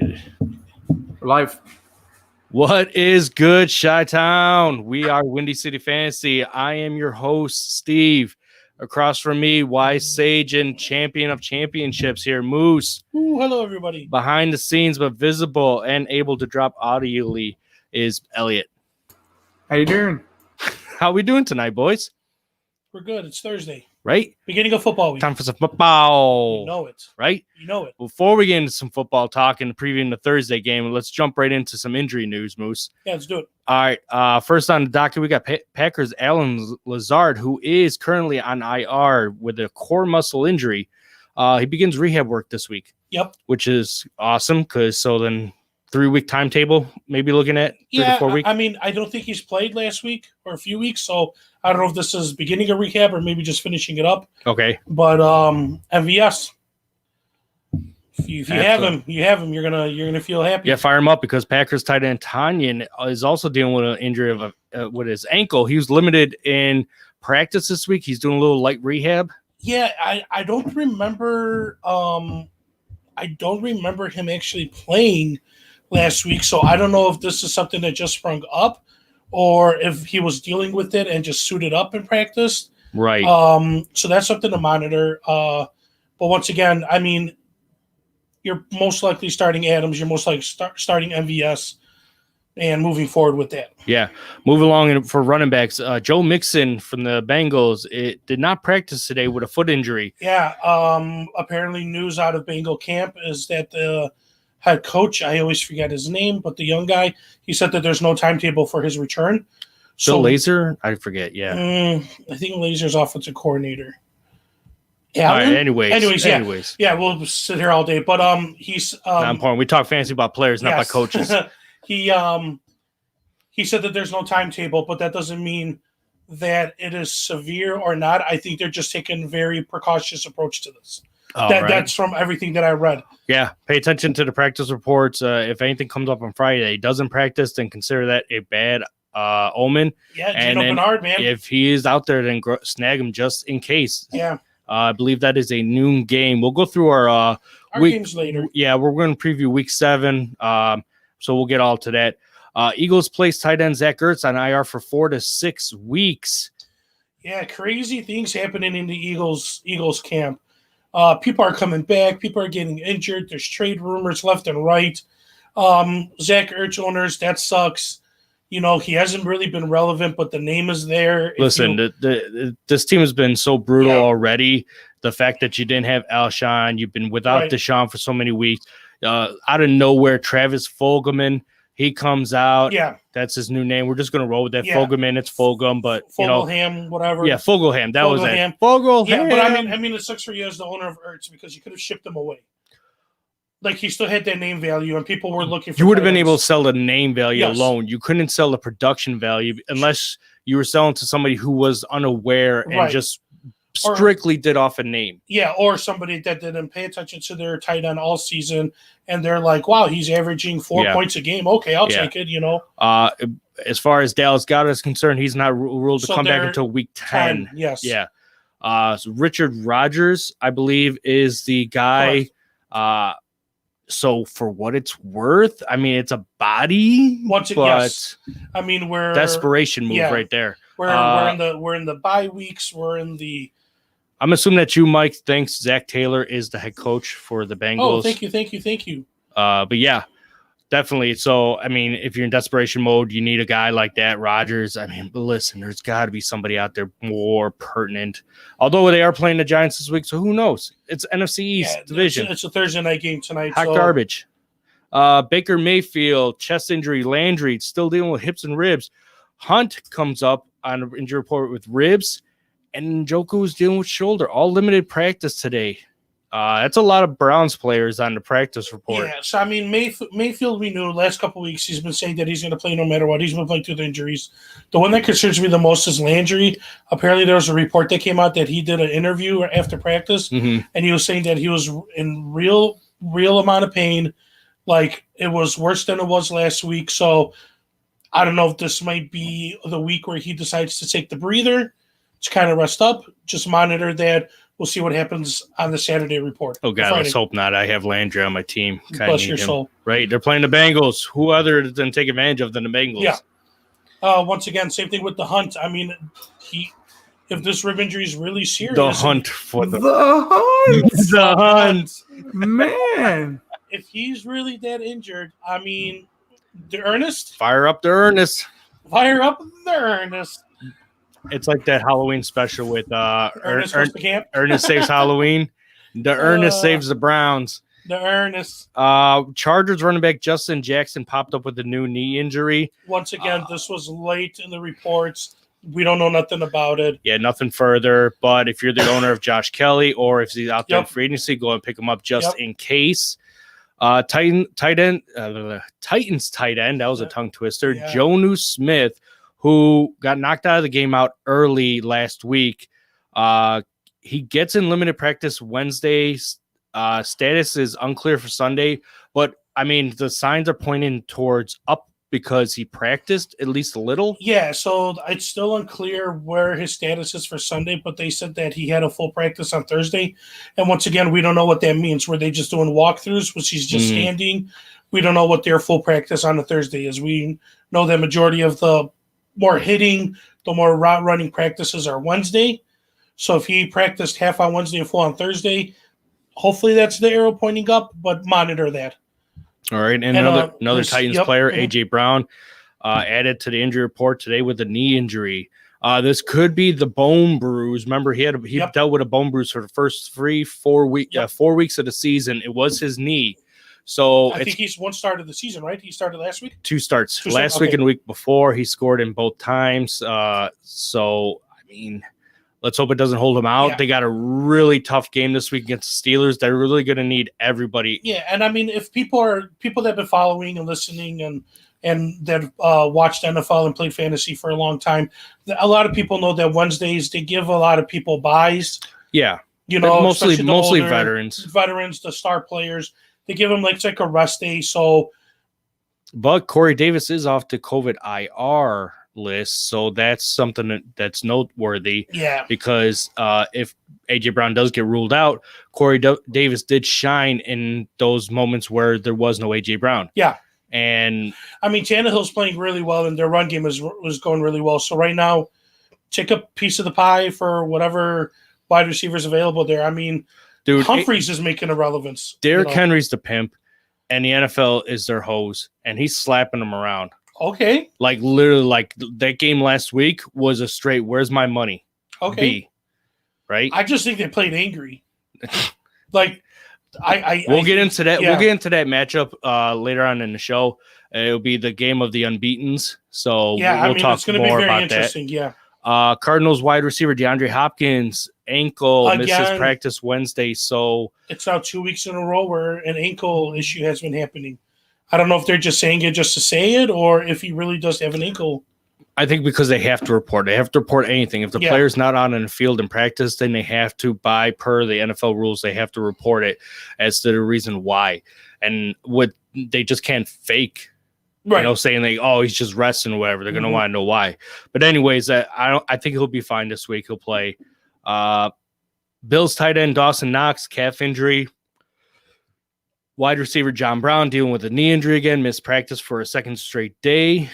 Muted. We're live. What is good, Chi-Town? We are Windy City Fantasy. I am your host, Steve. Across from me, Wise Sage and champion of championships here, Moose. Ooh, hello, everybody. Behind the scenes, but visible and able to drop audibly is Elliot. How you doing? How we doing tonight, boys? We're good. It's Thursday. Right? Beginning of football week. Time for some football. You know it. Right? You know it. Before we get into some football talk and previewing the Thursday game, let's jump right into some injury news, Moose. Yeah, let's do it. All right. First on the docket, we got Packers' Allen Lazard, who is currently on IR with a core muscle injury. He begins rehab work this week. Yep. Which is awesome because so then 3-week timetable, maybe looking at 3 to 4 weeks. I mean, I don't think he's played last week or a few weeks, so I don't know if this is beginning of rehab or maybe just finishing it up. Okay. But MVS. If you have him, you have him. You're gonna feel happy. Yeah, fire him up because Packers tight end Tanyan is also dealing with an injury of with his ankle. He was limited in practice this week. He's doing a little light rehab. Yeah, I don't remember. I don't remember him actually playing last week, so I don't know if this is something that just sprung up or if he was dealing with it and just suited up in practice. Right. So that's something to monitor. But once again, I mean, you're most likely starting Adams. You're most likely starting MVS and moving forward with that. Yeah. Move along for running backs. Joe Mixon from the Bengals did not practice today with a foot injury. Yeah. Apparently news out of Bengal camp is that the head coach, I always forget his name, but the young guy, he said that there's no timetable for his return. So Laser? I forget. Yeah. I think Laser's offensive coordinator. Yeah. All right, anyways. Yeah, we'll sit here all day. But he's not important. We talk fantasy about players, not by coaches. He said that there's no timetable, but that doesn't mean that it is severe or not. I think they're just taking a very precautious approach to this. That's from everything that I read. Yeah. Pay attention to the practice reports. If anything comes up on Friday, he doesn't practice, then consider that a bad omen. Yeah, Gino Bernard, man. If he is out there, then snag him just in case. Yeah. I believe that is a noon game. We'll go through our games later. Yeah, we're going to preview week 7. So we'll get all to that. Eagles placed tight end Zach Ertz on IR for 4 to 6 weeks. Yeah, crazy things happening in the Eagles camp. People are coming back. People are getting injured. There's trade rumors left and right. Zach Ertz owners, that sucks. You know, he hasn't really been relevant, but the name is there. Listen, this team has been so brutal already. The fact that you didn't have Alshon, you've been without Deshaun for so many weeks. Out of nowhere, Travis Fulgham, he comes out. Yeah. That's his new name. We're just going to roll with that. Yeah. Fulgham, it's Fulgham, but, Fogelham, whatever. Yeah, Fogelham. That was it. Fogelham. Yeah, but I mean, it sucks for you as the owner of Ertz because you could have shipped him away. Like, he still had that name value, and people were looking for You would have been able to sell the name value alone. You couldn't sell the production value unless you were selling to somebody who was unaware and just strictly did off a name. Yeah, or somebody that didn't pay attention to their tight end all season, and they're like, wow, he's averaging 4 points a game. Okay, I'll take it, you know. As far as Dallas Goedert is concerned, he's not ruled to come back until week 10. Yes. Yeah. So Richard Rodgers, I believe, is the guy. So for what it's worth, I mean, it's a body. I mean, we're desperation move right there. We're in the bye weeks. We're in the. I'm assuming that you, Mike, thinks Zach Taylor is the head coach for the Bengals. Oh, thank you. But yeah, definitely. So I mean, if you're in desperation mode, you need a guy like that, Rodgers. I mean, but listen, there's got to be somebody out there more pertinent. Although they are playing the Giants this week, so who knows? It's NFC East division. It's a Thursday night game tonight. Hot garbage. Baker Mayfield, chest injury. Landry still dealing with hips and ribs. Hunt comes up on an injury report with ribs, and Njoku is dealing with shoulder. All limited practice today. That's a lot of Browns players on the practice report. Yeah, so I mean, Mayfield, we knew last couple of weeks he's been saying that he's going to play no matter what. He's been playing through the injuries. The one that concerns me the most is Landry. Apparently, there was a report that came out that he did an interview after practice, and he was saying that he was in real amount of pain. Like, it was worse than it was last week. So I don't know if this might be the week where he decides to take the breather to kind of rest up. Just monitor that. we'll see what happens on the Saturday report. Oh God, Friday. let's hope not. I have Landry on my team. Kinda Bless need your him. soul. Right? They're playing the Bengals. Who other than take advantage of than the Bengals? Yeah. Once again, same thing with the Hunt. I mean, if this rib injury is really serious, The hunt for The the Hunt. the hunt. Man. if he's really that injured, I mean, the Ernest, Fire up the Ernest. fire up the Ernest. It's like that Halloween special with Ernest goes to camp. Ernest saves Halloween. The Ernest saves the Browns. The Ernest. Chargers running back Justin Jackson popped up with a new knee injury. Once again, this was late in the reports. We don't know nothing about it. Yeah, nothing further. But if you're the owner of Josh Kelly or if he's out there in Yep. free agency, go and pick him up just Yep. in case. Titans tight end. That was a tongue twister. Yeah. Jonnu Smith, who got knocked out of the game out early last week. He gets in limited practice Wednesday. Status is unclear for Sunday, but I mean the signs are pointing towards up because he practiced at least a little. Yeah, so it's still unclear where his status is for Sunday, but they said that he had a full practice on Thursday. And once again, we don't know what that means. Were they just doing walkthroughs, which he's just standing? We don't know what their full practice on a Thursday is. We know the majority of the more hitting, the more route running practices are Wednesday. So if he practiced half on Wednesday and full on Thursday, hopefully that's the arrow pointing up, but monitor that. All right, and another Titans player, AJ Brown, added to the injury report today with a knee injury. This could be the bone bruise. Remember, he dealt with a bone bruise for the first 4 weeks of the season. It was his knee. So I think he's one start of the season, right? He started last week? Two starts. Last week and the week before, he scored in both times. So, I mean, let's hope it doesn't hold him out. Yeah. They got a really tough game this week against the Steelers. They're really going to need everybody. Yeah, and I mean, if people that have been following and listening and that watched NFL and played fantasy for a long time, a lot of people know that Wednesdays they give a lot of people buys. Yeah, you know, mostly older veterans, the star players. They give them like a rest day. So, but Corey Davis is off the COVID IR list, so that's something that's noteworthy. Yeah, because if AJ Brown does get ruled out, Corey Davis did shine in those moments where there was no AJ Brown. Yeah, and I mean Tannehill's playing really well, and their run game was going really well. So right now, take a piece of the pie for whatever wide receivers available there. I mean, dude, Humphreys is making a relevance. Derrick Henry's the pimp, and the NFL is their hose, and he's slapping them around. Okay. Like literally, like that game last week was a straight. Where's my money? Okay. B, right. I just think they played angry. Like, we'll get into that. Yeah. We'll get into that matchup later on in the show. It'll be the game of the unbeatens. So we'll talk more about that. Yeah. Cardinals wide receiver DeAndre Hopkins ankle misses practice Wednesday. So it's now 2 weeks in a row where an ankle issue has been happening. I don't know if they're just saying it just to say it or if he really does have an ankle. I think because they have to report. They have to report anything. If the player's not on in the field in practice, then they have to, by per the NFL rules, they have to report it as to the reason why. And they just can't fake, right, saying he's just resting or whatever. They're going to want to know why. But anyways, I think he'll be fine this week. He'll play. Bills tight end Dawson Knox, calf injury. Wide receiver John Brown dealing with a knee injury again, missed practice for a second straight day.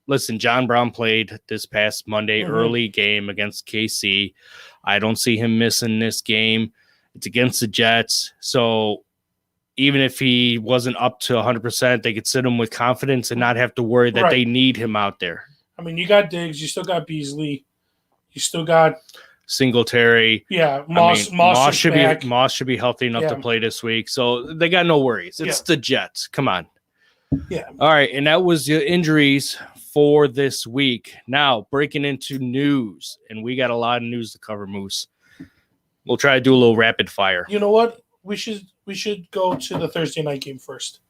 Listen, John Brown played this past Monday, early game against KC. I don't see him missing this game. It's against the Jets. So even if he wasn't up to 100%, they could sit him with confidence and not have to worry that they need him out there. I mean, you got Diggs, you still got Beasley, you still got Singletary. Yeah, Moss should be healthy enough to play this week. So they got no worries. It's the Jets. Come on. Yeah. All right, and that was the injuries for this week. Now, breaking into news, and we got a lot of news to cover, Moose. We'll try to do a little rapid fire. You know what? We should go to the Thursday night game first.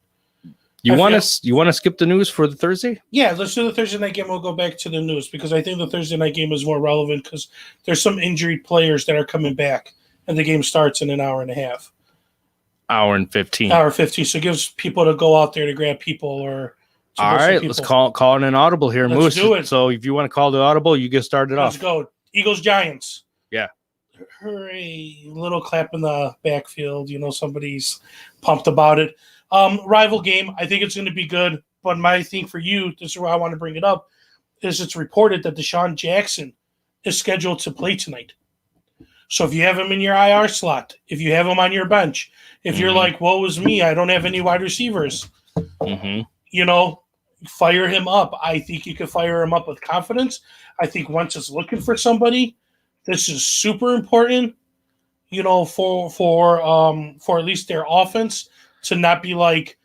You want to skip the news for the Thursday? Yeah, let's do the Thursday night game. We'll go back to the news because I think the Thursday night game is more relevant because there's some injured players that are coming back, and the game starts in an hour and a half. Hour and 15. Hour 15. So it gives people to go out there to grab people or. All right, let's call it an audible here, Moose. Let's do it. So if you want to call the audible, you get started off. Let's go. Eagles Giants. Yeah. hooray, little clap in the backfield. Somebody's pumped about it. Rival game. I think it's going to be good. But my thing for you, this is why I want to bring it up, is it's reported that Deshaun Jackson is scheduled to play tonight. So if you have him in your IR slot, if you have him on your bench, if you're like, woe is me, I don't have any wide receivers, fire him up. I think you can fire him up with confidence. I think Wentz is looking for somebody. This is super important, for at least their offense to not be like,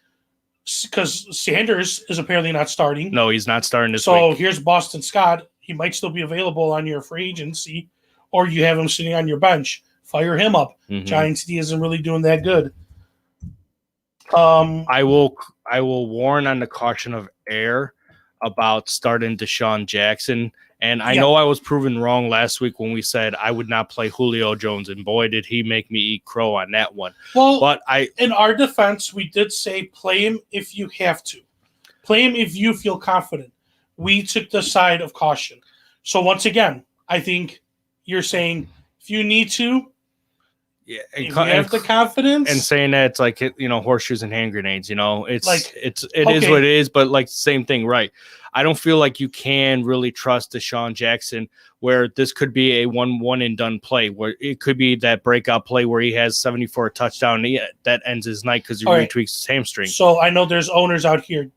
because Sanders is apparently not starting. No, he's not starting this week. So here's Boston Scott. He might still be available on your free agency, or you have him sitting on your bench. Fire him up. Giants D isn't really doing that good. I will warn on the caution of error about starting Deshaun Jackson. And I know I was proven wrong last week when we said I would not play Julio Jones, and boy, did he make me eat crow on that one. Well, but in our defense, we did say play him if you have to. Play him if you feel confident. We took the side of caution. So once again, I think you're saying if you need to, if you have the confidence, and saying that it's like horseshoes and hand grenades. It's like it is what it is. But like same thing, right? I don't feel like you can really trust Deshaun Jackson, where this could be a one and done play, where it could be that breakout play where he has 74 touchdown that ends his night because he retweaks his hamstring. So I know there's owners out here.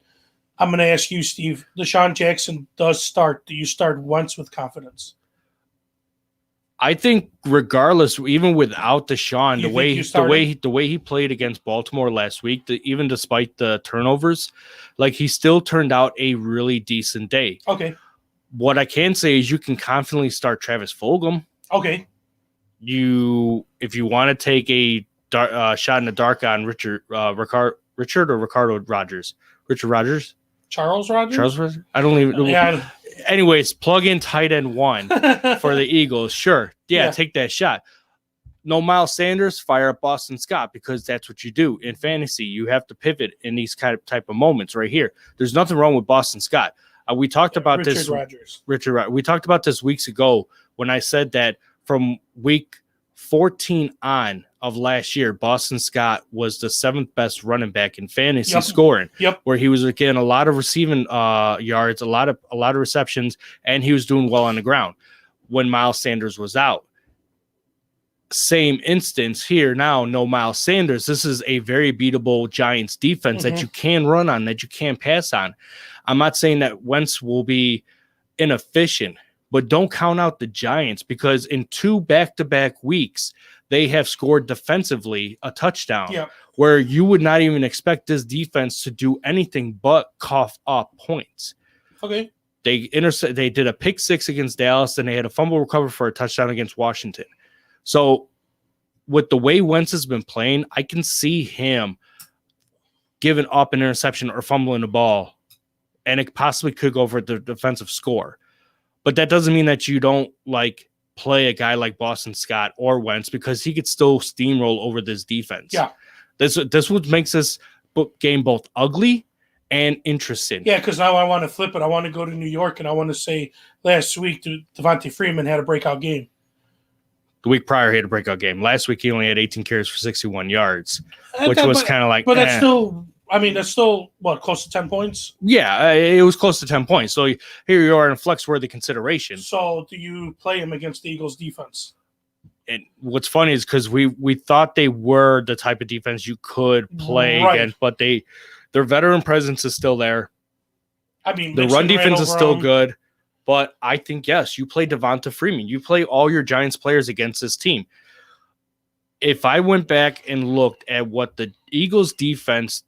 I'm going to ask you, Steve. Deshaun Jackson does start. Do you start Wentz with confidence? I think regardless, even without Deshaun, the way he played against Baltimore last week, even despite the turnovers, like he still turned out a really decent day. Okay. What I can say is you can confidently start Travis Fulgham. Okay. If you want to take a shot in the dark on Richard or Ricardo Rodgers, Richard Rodgers, Charles Rodgers. I don't even. Yeah. Anyways, plug in tight end 1 for the Eagles. Sure. Yeah, take that shot. No Miles Sanders, fire up Boston Scott, because that's what you do in fantasy. You have to pivot in these type of moments right here. There's nothing wrong with Boston Scott. We talked about Richard Rodgers. We talked about this weeks ago when I said that from week 14 on of last year, Boston Scott was the 7th best running back in fantasy scoring. Where he was getting a lot of receiving yards, a lot of receptions, and he was doing well on the ground when Miles Sanders was out. Same instance here now, no Miles Sanders. This is a very beatable Giants defense that you can run on, that you can pass on. I'm not saying that Wentz will be inefficient, but don't count out the Giants, because in 2 back-to-back weeks, they have scored defensively a touchdown where you would not even expect this defense to do anything but cough up points. Okay. They did a pick 6 against Dallas, and they had a fumble recover for a touchdown against Washington. So with the way Wentz has been playing, I can see him giving up an interception or fumbling the ball, and it possibly could go for the defensive score. But that doesn't mean that you don't play a guy like Boston Scott or Wentz, because he could still steamroll over this defense. Yeah. This what makes this game both ugly and interesting. Yeah, because now I want to flip it. I want to go to New York, and I want to say last week Devontae Freeman had a breakout game. The week prior, he had a breakout game. Last week, he only had 18 carries for 61 yards, which was kind of like... But that's still... that's still, close to 10 points? Yeah, it was close to 10 points. So here you are in flex-worthy consideration. So do you play him against the Eagles' defense? And what's funny is because we thought they were the type of defense you could play against, but their veteran presence is still there. The run defense is still good. But I think, yes, you play Devonta Freeman. You play all your Giants players against this team. If I went back and looked at what the Eagles' defense,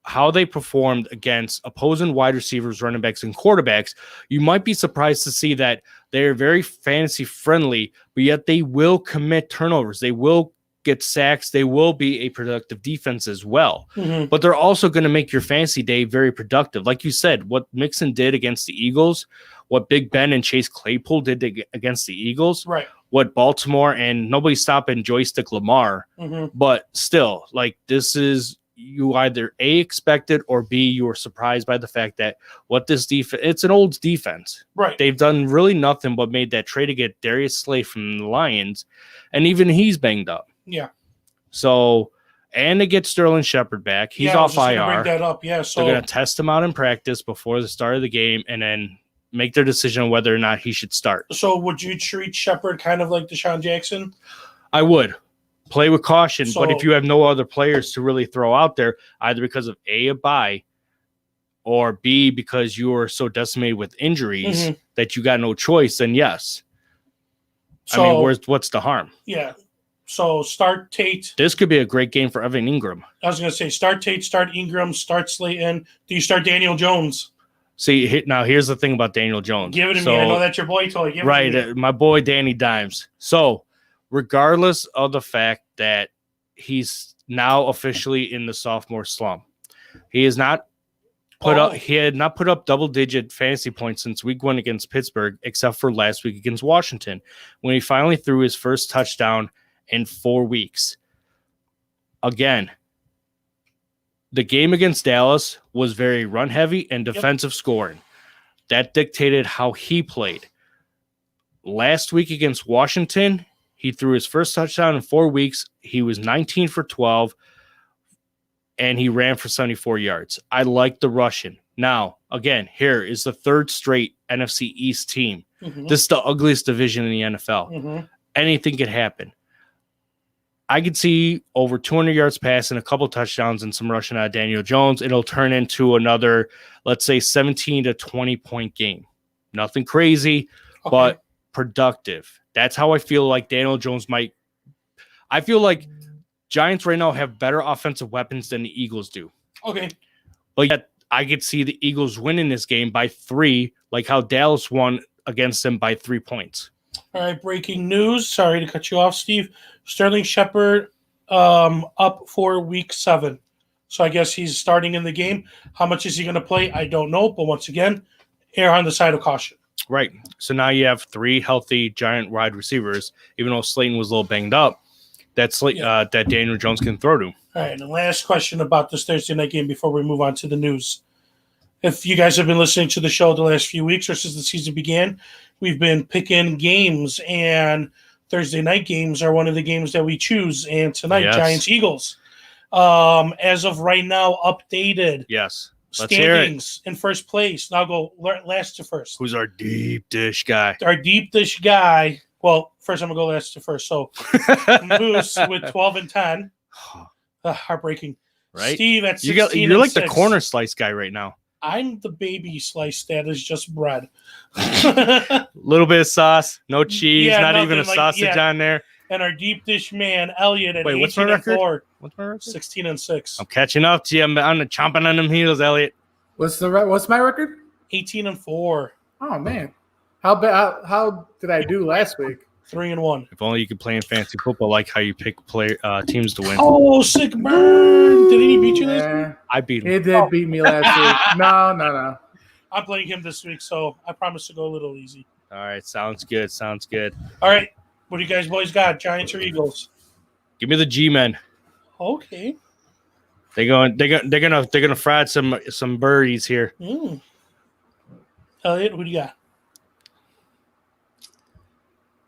how they performed against opposing wide receivers, running backs, and quarterbacks, you might be surprised to see that they're very fantasy friendly, but yet they will commit turnovers. They will get sacks. They will be a productive defense as well. But they're also going to make your fantasy day very productive. Like you said, what Mixon did against the Eagles, what Big Ben and Chase Claypool did against the Eagles, what Baltimore and nobody stopping joystick Lamar. But still, this is you either A, expected, or B, you were surprised by the fact that what this defense, it's an old defense. Right. They've done really nothing but made that trade to get Darius Slay from the Lions, and even he's banged up. Yeah. So, and to get Sterling Shepard back, he's I was off just gonna IR. Bring that up. Yeah. So They're going to test him out in practice before the start of the game, and then make their decision on whether or not he should start. So would you treat Shepard kind of like Deshaun Jackson? I would. Play with caution, but if So- you have no other players to really throw out there, either because of A, a bye, or B, because you are so decimated with injuries that you got no choice, then yes. So, I mean, what's the harm? yeah. So start Tate. This could be a great game for Evan Ingram. I was going to say start Tate, start Ingram, start Slayton. Do you start Daniel Jones? See, now here's the thing about Daniel Jones. Give it to me. I know that's your boy toy. Give Right, it to me. my boy Danny Dimes. So, regardless of the fact that he's now officially in the sophomore slump, he has not he had not put up double-digit fantasy points since week 1 against Pittsburgh, except for last week against Washington, when he finally threw his first touchdown in 4 weeks. Again, the game against Dallas was very run-heavy and defensive scoring. That dictated how he played. Last week against Washington, he threw his first touchdown in 4 weeks. He was 19 for 12, and he ran for 74 yards. I like the Russian. Now, again, here is the third straight NFC East team. This is the ugliest division in the NFL. Anything could happen. I could see over 200 yards passing, a couple touchdowns, and some rushing out of Daniel Jones. It'll turn into another, let's say, 17 to 20-point game. Nothing crazy, but productive. That's how I feel like Daniel Jones might. I feel like Giants right now have better offensive weapons than the Eagles do. Okay. But yet I could see the Eagles winning this game by 3, like how Dallas won against them by 3 points. All right, breaking news. Sorry to cut you off, Steve. Sterling Shepard up for week 7. So I guess he's starting in the game. How much is he going to play? I don't know. But once again, err on the side of caution. Right. So now you have 3 healthy Giant wide receivers, even though Slayton was a little banged up, that Daniel Jones can throw to. All right, and the last question about this Thursday night game before we move on to the news. If you guys have been listening to the show the last few weeks or since the season began, we've been picking games, and Thursday night games are one of the games that we choose. And tonight, Yes. Giants-Eagles. As of right now, updated Yes. Let's hear it. standings in first place. Now go last to first. Who's our deep dish guy? Our deep dish guy. Well, first I'm going to go last to first. So Moose with 12 and 10. Heartbreaking. Right? Steve at 16 You're and like the 6. corner slice guy right now. I'm the baby slice that is just bread. Little bit of sauce, no cheese, Yeah, not even a nothing like- sausage yeah. on there. And our deep dish man, Elliot, at Wait, 18 what's my and record? 4, What's my record? 16 and 6. I'm catching up to you. I'm chomping on them heels, Elliot. What's my record? 18 and 4, Oh man, how did I do last week? 3 and 1. If only you could play in fantasy football like how you pick teams to win. Oh, sick burn! Did he beat you last week? Yeah, I beat him. he did beat me last week. No. I'm playing him this week, so I promise to go a little easy. All right, sounds good. Sounds good. All right, what do you guys boys got? Giants or Eagles? Give me the G-men. Okay. They're gonna fry some birdies here. Elliot, who do you got?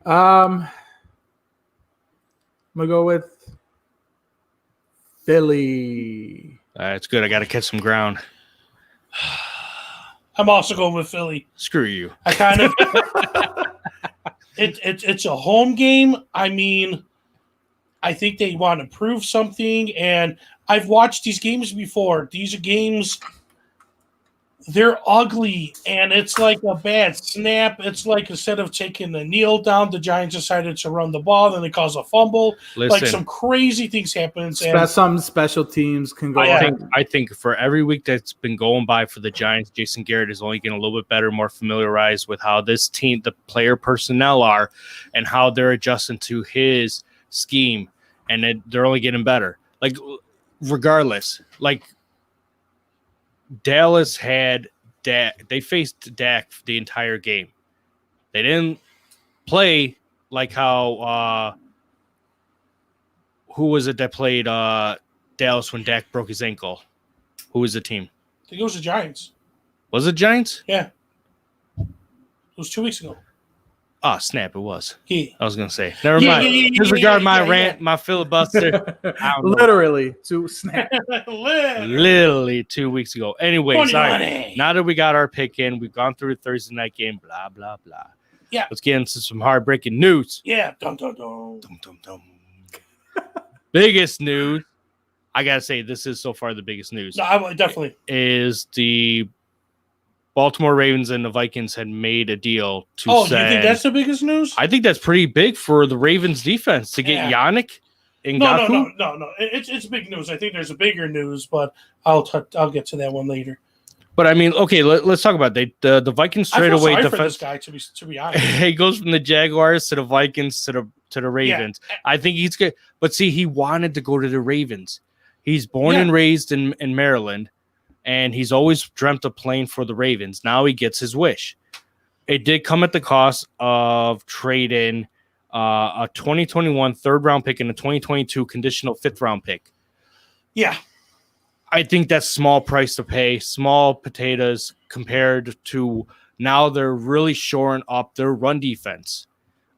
I'm gonna go with Philly. It's good. I got to catch some ground. I'm also going with Philly. Screw you. I kind of it's a home game. I mean, I think they want to prove something, and I've watched these games before. These are games, they're ugly, and it's like a bad snap. It's like instead of taking the kneel down, the Giants decided to run the ball, then they cause a fumble. Listen, Like some crazy things happen. Some special teams can go. I think for every week that's been going by for the Giants, Jason Garrett is only getting a little bit better, more familiarized with how this team, the player personnel are, and how they're adjusting to his scheme, and they're only getting better. Like, regardless, like Dallas had Dak. They faced Dak the entire game. They didn't play like how who was it that played Dallas when Dak broke his ankle? Who was the team? I think it was the Giants. Was it Giants? Yeah. It was 2 weeks ago. Oh, snap, it was. Yeah. I was going to say. Never Yeah, mind. yeah, yeah, Disregard yeah, my yeah, rant, my filibuster. I don't know. Literally to snap. Literally 2 weeks ago. Anyway, Funny sorry. money. Now that we got our pick in, we've gone through the Thursday night game, blah, blah, blah. Yeah. Let's get into some heartbreaking news. Yeah. Dum, dum, dum. Dum, dum, dum. Biggest news, I got to say, this is so far the biggest news, No, I definitely. is the Baltimore Ravens and the Vikings had made a deal to Oh, do you send. think that's the biggest news? I think that's pretty big for the Ravens defense to get Yeah. Yannick Ngakoue. No. It's big news. I think there's a bigger news, but I'll get to that one later. But I mean, okay, let's talk about it. The Vikings I trade feel away sorry for defense. this guy, to be honest. He goes from the Jaguars to the Vikings to the Ravens. Yeah. I think he's good. But see, he wanted to go to the Ravens. He's born Yeah. and raised in Maryland, and he's always dreamt of playing for the Ravens. Now he gets his wish. It did come at the cost of trading a 2021 third-round pick and a 2022 conditional fifth-round pick. Yeah. I think that's small price to pay, small potatoes compared to now they're really shoring up their run defense.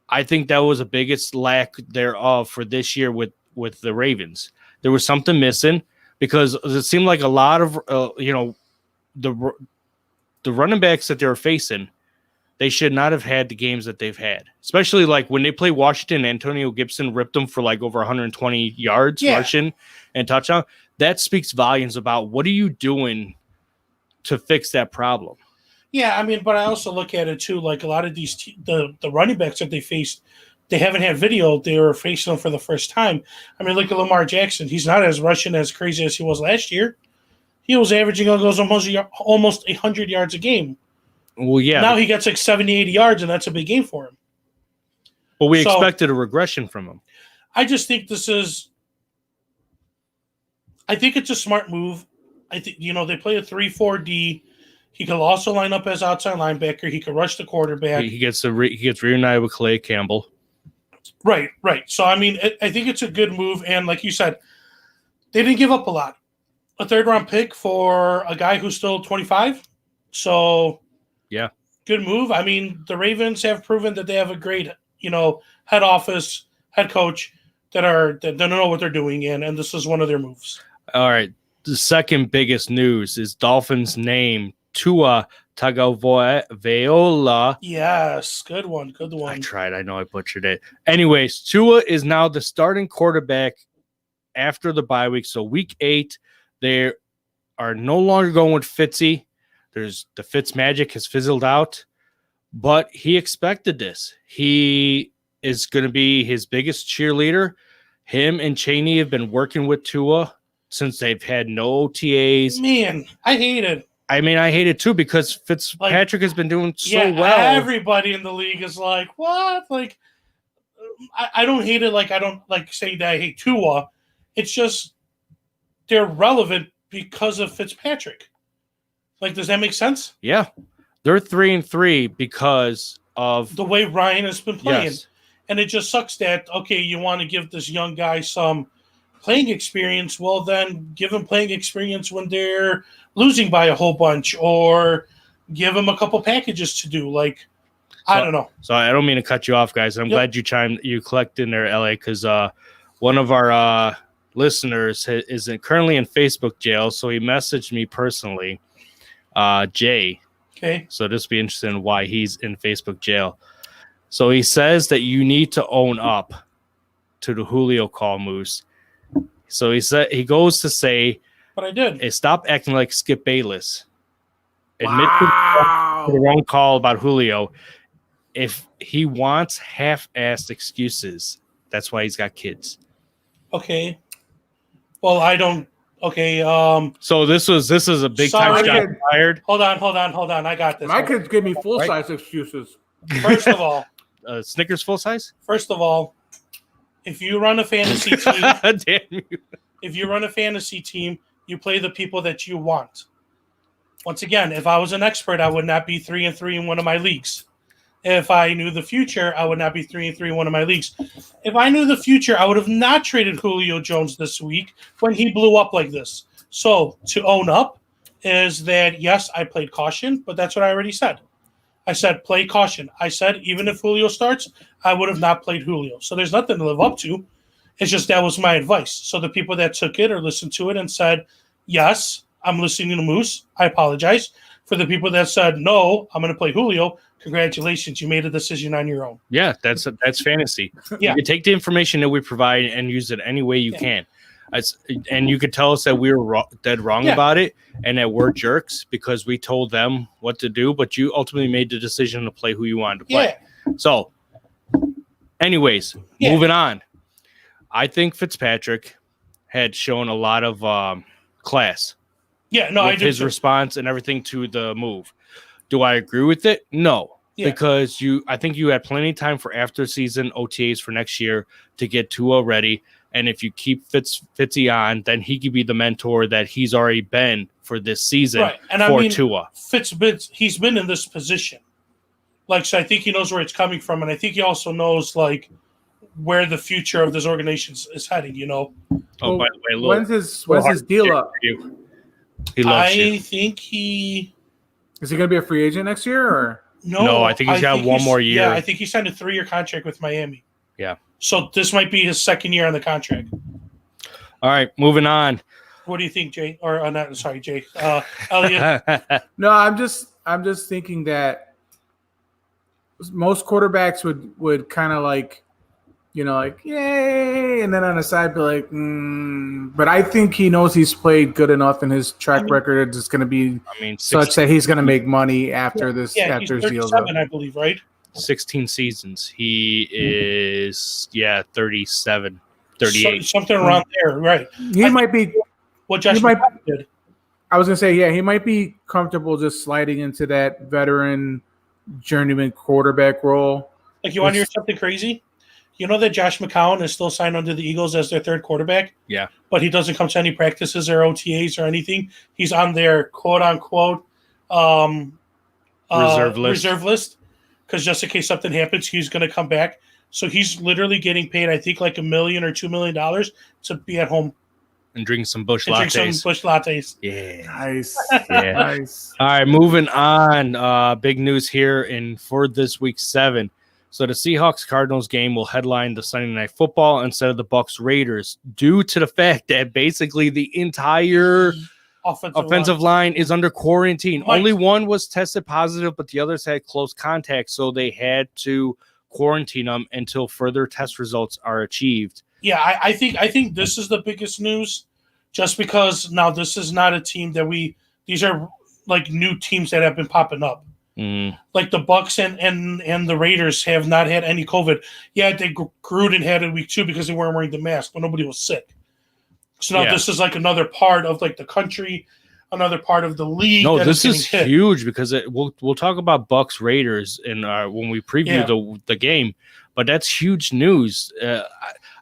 I think that was the biggest lack thereof for this year with the Ravens. There was something missing because it seemed like a lot of the running backs that they were facing, they should not have had the games that they've had. Especially like when they play Washington, Antonio Gibson ripped them for like over 120 yards rushing and touchdown. That speaks volumes about what are you doing to fix that problem. Yeah, I mean, but I also look at it too. Like a lot of these, the running backs that they faced, they haven't had video. They were facing them for the first time. I mean, look at Lamar Jackson. He's not as rushing as crazy as he was last year. He was averaging almost 100 yards a game. Well, yeah. Now he gets like 70, 80 yards, and that's a big game for him. But we expected a regression from him. I just think I think it's a smart move. I think, they play a 3-4-D. He could also line up as outside linebacker. He could rush the quarterback. He gets reunited with Calais Campbell. Right. So, I mean, I think it's a good move. And like you said, they didn't give up a lot. A third-round pick for a guy who's still 25. So, yeah, good move. I mean, the Ravens have proven that they have a great, head office, head coach that know what they're doing in, and this is one of their moves. All right. The second biggest news is Dolphins name Tua Tagovailoa. Yes, good one. I tried. I know I butchered it. Anyways, Tua is now the starting quarterback after the bye week. So week 8, they are no longer going with Fitzy. There's the Fitz magic has fizzled out, but he expected this. He is going to be his biggest cheerleader. Him and Chaney have been working with Tua since they've had no OTAs. Man, I hate it. I mean, I hate it too because Fitzpatrick has been doing so well. Everybody in the league is like, what? Like, I don't hate it. Like, I don't like saying that I hate Tua. It's just they're relevant because of Fitzpatrick. Like, does that make sense? Yeah. They're 3-3 because of the way Ryan has been playing. Yes. And it just sucks that, okay, you want to give this young guy some playing experience. Well, then give him playing experience when they're losing by a whole bunch, or give him a couple packages to do. Like, I don't know. So I don't mean to cut you off, guys. I'm glad you collected in there, LA, because one of our listeners is currently in Facebook jail. So he messaged me personally, Jay. Okay. So this will be interesting why he's in Facebook jail. So he says that you need to own up to the Julio call, Moose. So he goes to say, but I did. Hey, stop acting like Skip Bayless. Admit to the wrong call about Julio. If he wants half-assed excuses, that's why he's got kids. Okay. Well, I don't. Okay. So this is a big time shot fired. Hold on. I got this. My kids give me full-size excuses. First of all, Snickers full size. First of all, if you run a fantasy team, damn you. If you run a fantasy team, you play the people that you want. Once again, if I was an expert, I would not be 3-3 in one of my leagues. If I knew the future, I would not be 3-3 in one of my leagues. If I knew the future, I would have not traded Julio Jones this week when he blew up like this. So to own up is that, yes, I played caution, but that's what I already said. I said play caution. I said even if Julio starts, I would have not played Julio. So there's nothing to live up to. It's just that was my advice. So the people that took it or listened to it and said, yes, I'm listening to Moose, I apologize. For the people that said, no, I'm going to play Julio, congratulations, you made a decision on your own. Yeah, that's fantasy. Yeah. You take the information that we provide and use it any way you can. And you could tell us that we were dead wrong about it and that we're jerks because we told them what to do, but you ultimately made the decision to play who you wanted to play. Yeah. So, anyways, moving on. I think Fitzpatrick had shown a lot of class. Yeah, no, I do. His response and everything to the move. Do I agree with it? No. Yeah. Because I think you had plenty of time for after season OTAs for next year to get Tua ready. And if you keep Fitzy on, then he could be the mentor that he's already been for this season for Tua. He's been in this position. So I think he knows where it's coming from. And I think he also knows, where the future of this organization is heading, Oh, by the way, when's his deal up? He loves I think he... Is he going to be a free agent next year? Or No, I think he's got one more year. Yeah, I think he signed a 3-year contract with Miami. Yeah. So this might be his second year on the contract. All right, moving on. What do you think, Jay? Or not? Sorry, Jay. Elliot. No, I'm just thinking that most quarterbacks would kind of yay, and then on the side be like, but I think he knows he's played good enough, and his track record is going to be such that he's going to make money after this. Yeah, after he's his deal's 37, up. I believe, right? 16 seasons. He is 37, 38. Something around there, right? He might be. What Josh McCown did. I was going to say, he might be comfortable just sliding into that veteran journeyman quarterback role. You want to hear something crazy? You know that Josh McCown is still signed under the Eagles as their third quarterback? Yeah. But he doesn't come to any practices or OTAs or anything. He's on their quote-unquote reserve list. Because just in case something happens, he's going to come back. So he's literally getting paid, I think, $1 million or $2 million to be at home. And drink some Busch lattes. Yeah. Nice. Yeah. Nice. All right, moving on. Big news here for this week 7. So the Seahawks-Cardinals game will headline the Sunday Night Football instead of the Bucs-Raiders due to the fact that basically the entire offensive line is under quarantine. Only one was tested positive, but the others had close contact, so they had to quarantine them until further test results are achieved. Yeah, I think this is the biggest news, just because now this is not a team that these are new teams that have been popping up. Mm. The Bucs and the Raiders have not had any COVID. Yeah, Gruden had it week 2 because they weren't wearing the mask, but nobody was sick. So now this is another part of the country, another part of the league. No, this is huge because we'll talk about Bucs Raiders when we preview the game, but that's huge news.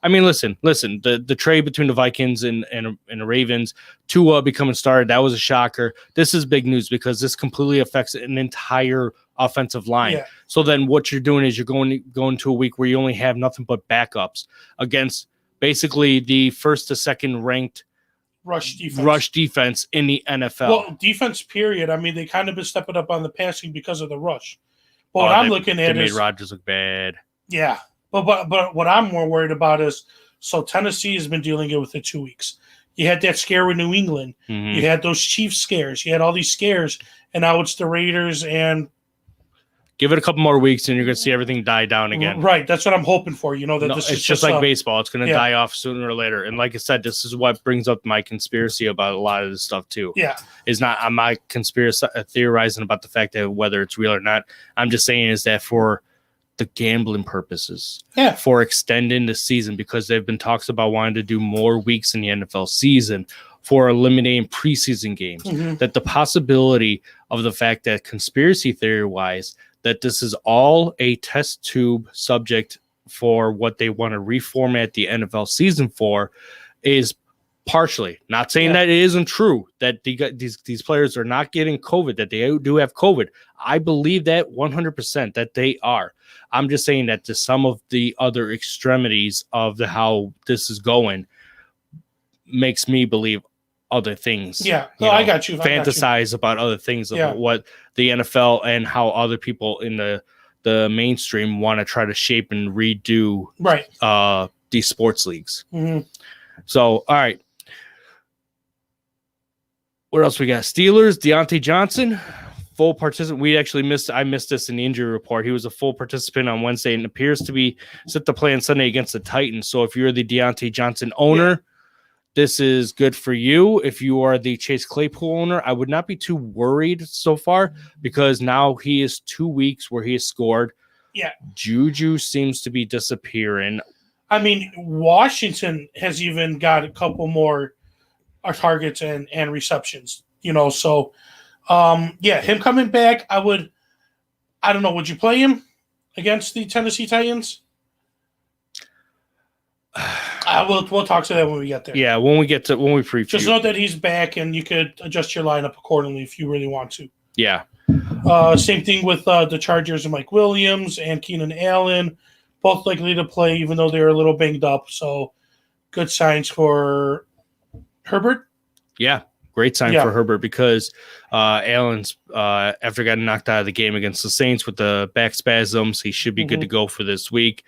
Listen. The trade between the Vikings and the Ravens, Tua becoming started, that was a shocker. This is big news because this completely affects an entire offensive line. Yeah. So then what you're doing is you're going to a week where you only have nothing but backups against basically the first to second ranked rush defense in the NFL. Well, defense period. They kind of been stepping up on the passing because of the rush. But what I'm looking at is made Rodgers look bad. Yeah. But what I'm more worried about is, so Tennessee has been dealing with it 2 weeks. You had that scare with New England. Mm-hmm. You had those Chiefs scares. You had all these scares, and now it's the Raiders. And give it a couple more weeks, and you're going to see everything die down again. Right. That's what I'm hoping for. This it's just like baseball. It's going to die off sooner or later. And like I said, this is what brings up my conspiracy about a lot of this stuff too. Yeah. I'm not conspiracy theorizing about the fact that whether it's real or not. I'm just saying is that for the gambling purposes, for extending the season, because there have been talks about wanting to do more weeks in the NFL season, for eliminating preseason games, that the possibility of the fact that conspiracy theory wise, that this is all a test tube subject for what they want to reformat the NFL season for is partially. Not saying that it isn't true that these players are not getting COVID, that they do have COVID. I believe that 100% that they are. I'm just saying that to some of the other extremities of how this is going makes me believe other things. Yeah, I got you. Fantasize about other things about what the NFL and how other people in the mainstream want to try to shape and redo these sports leagues. Mm-hmm. So, all right. What else we got? Steelers, Deontay Johnson, full participant. I missed this in the injury report. He was a full participant on Wednesday and appears to be set to play on Sunday against the Titans. So if you're the Deontay Johnson owner, this is good for you. If you are the Chase Claypool owner, I would not be too worried so far because now he is 2 weeks where he has scored. Yeah. Juju seems to be disappearing. I mean, Washington has even got a couple more targets and receptions, so him coming back, I don't know, would you play him against the Tennessee Titans? We'll talk to that when we get there. Yeah, when we preview. Just know that he's back and you could adjust your lineup accordingly if you really want to. Yeah. Same thing with the Chargers and Mike Williams and Keenan Allen, both likely to play even though they're a little banged up, so good signs for Herbert? Yeah, great sign for Herbert because Allen's, after getting knocked out of the game against the Saints with the back spasms, he should be good to go for this week.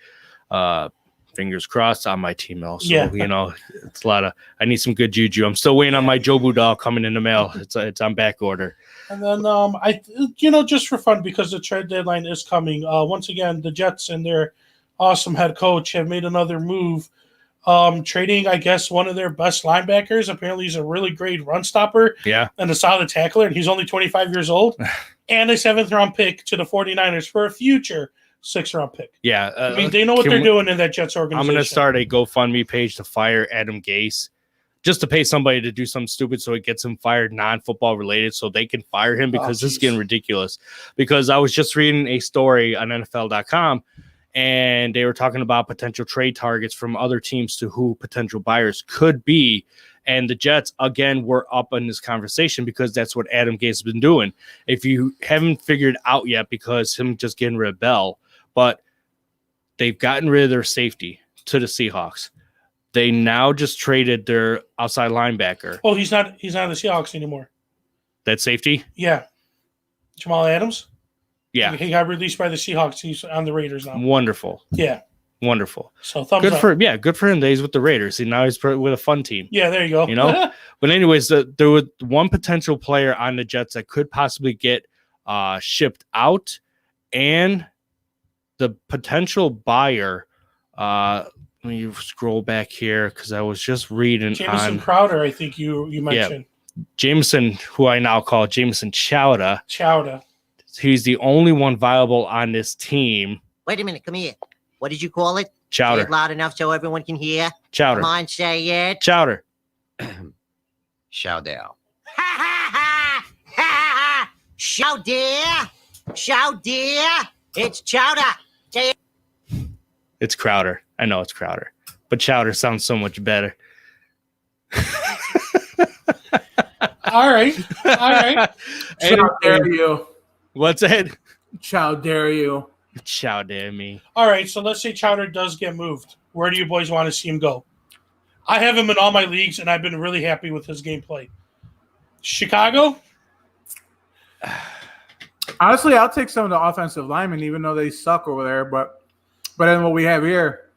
Fingers crossed on my team also. It's a lot of – I need some good juju. I'm still waiting on my Jobu doll coming in the mail. It's on back order. And then, just for fun, because the trade deadline is coming, once again, the Jets and their awesome head coach have made another move. Trading, I guess, one of their best linebackers. Apparently, he's a really great run stopper and a solid tackler, and he's only 25 years old. And a 7th-round pick to the 49ers for a future 6th-round pick. Yeah. I mean, they know what they're doing in that Jets organization. I'm going to start a GoFundMe page to fire Adam Gase, just to pay somebody to do something stupid so it gets him fired non-football related so they can fire him because this is getting ridiculous. Because I was just reading a story on NFL.com, and they were talking about potential trade targets from other teams to who potential buyers could be. And the Jets, again, were up in this conversation because that's what Adam Gase has been doing. If you haven't figured out yet, because him just getting rid of Bell, but they've gotten rid of their safety to the Seahawks. They now just traded their outside linebacker. Oh, he's not the Seahawks anymore. That safety? Yeah. Jamal Adams? Yeah. He got released by the Seahawks. He's on the Raiders now. Wonderful. Yeah. Wonderful. So thumbs good up. Good for him that he's with the Raiders. And now he's with a fun team. Yeah, there you go. But anyways, there was one potential player on the Jets that could possibly get shipped out, and the potential buyer. Let me scroll back here because I was just reading Jamison Crowder, I think you mentioned. Yeah, Jameson, who I now call Jamison Chowda. He's the only one viable on this team. Wait a minute, come here. What did you call it? Chowder. Say it loud enough so everyone can hear. Chowder. Come on, say it. Chowder. Chowder. Ha ha ha! Ha ha ha! Chowder! Chowder! It's Chowder! Say it. It's Crowder. I know it's Crowder. But Chowder sounds so much better. All right. How dare you? What's that? How dare you? Chow dare me. All right, so let's say Chowder does get moved. Where do you boys want to see him go? I have him in all my leagues, and I've been really happy with his gameplay. Chicago? Honestly, I'll take some of the offensive linemen, even though they suck over there. But then what we have here.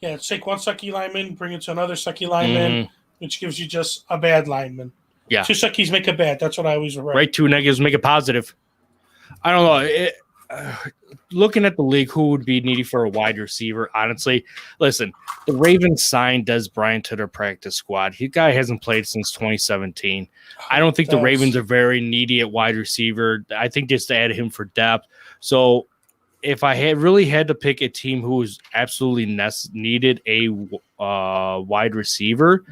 Yeah, take one sucky lineman, bring it to another sucky lineman, which gives you just a bad lineman. Yeah. 2 suckies make a bad. That's what I always write. Right, 2 negatives make a positive. I don't know. Looking at the league, who would be needy for a wide receiver? Honestly, listen, the Ravens signed Des Bryant to their practice squad. He guy hasn't played since 2017. I don't think the Ravens are very needy at wide receiver. I think just add him for depth. So if I had really had to pick a team who was absolutely needed a wide receiver,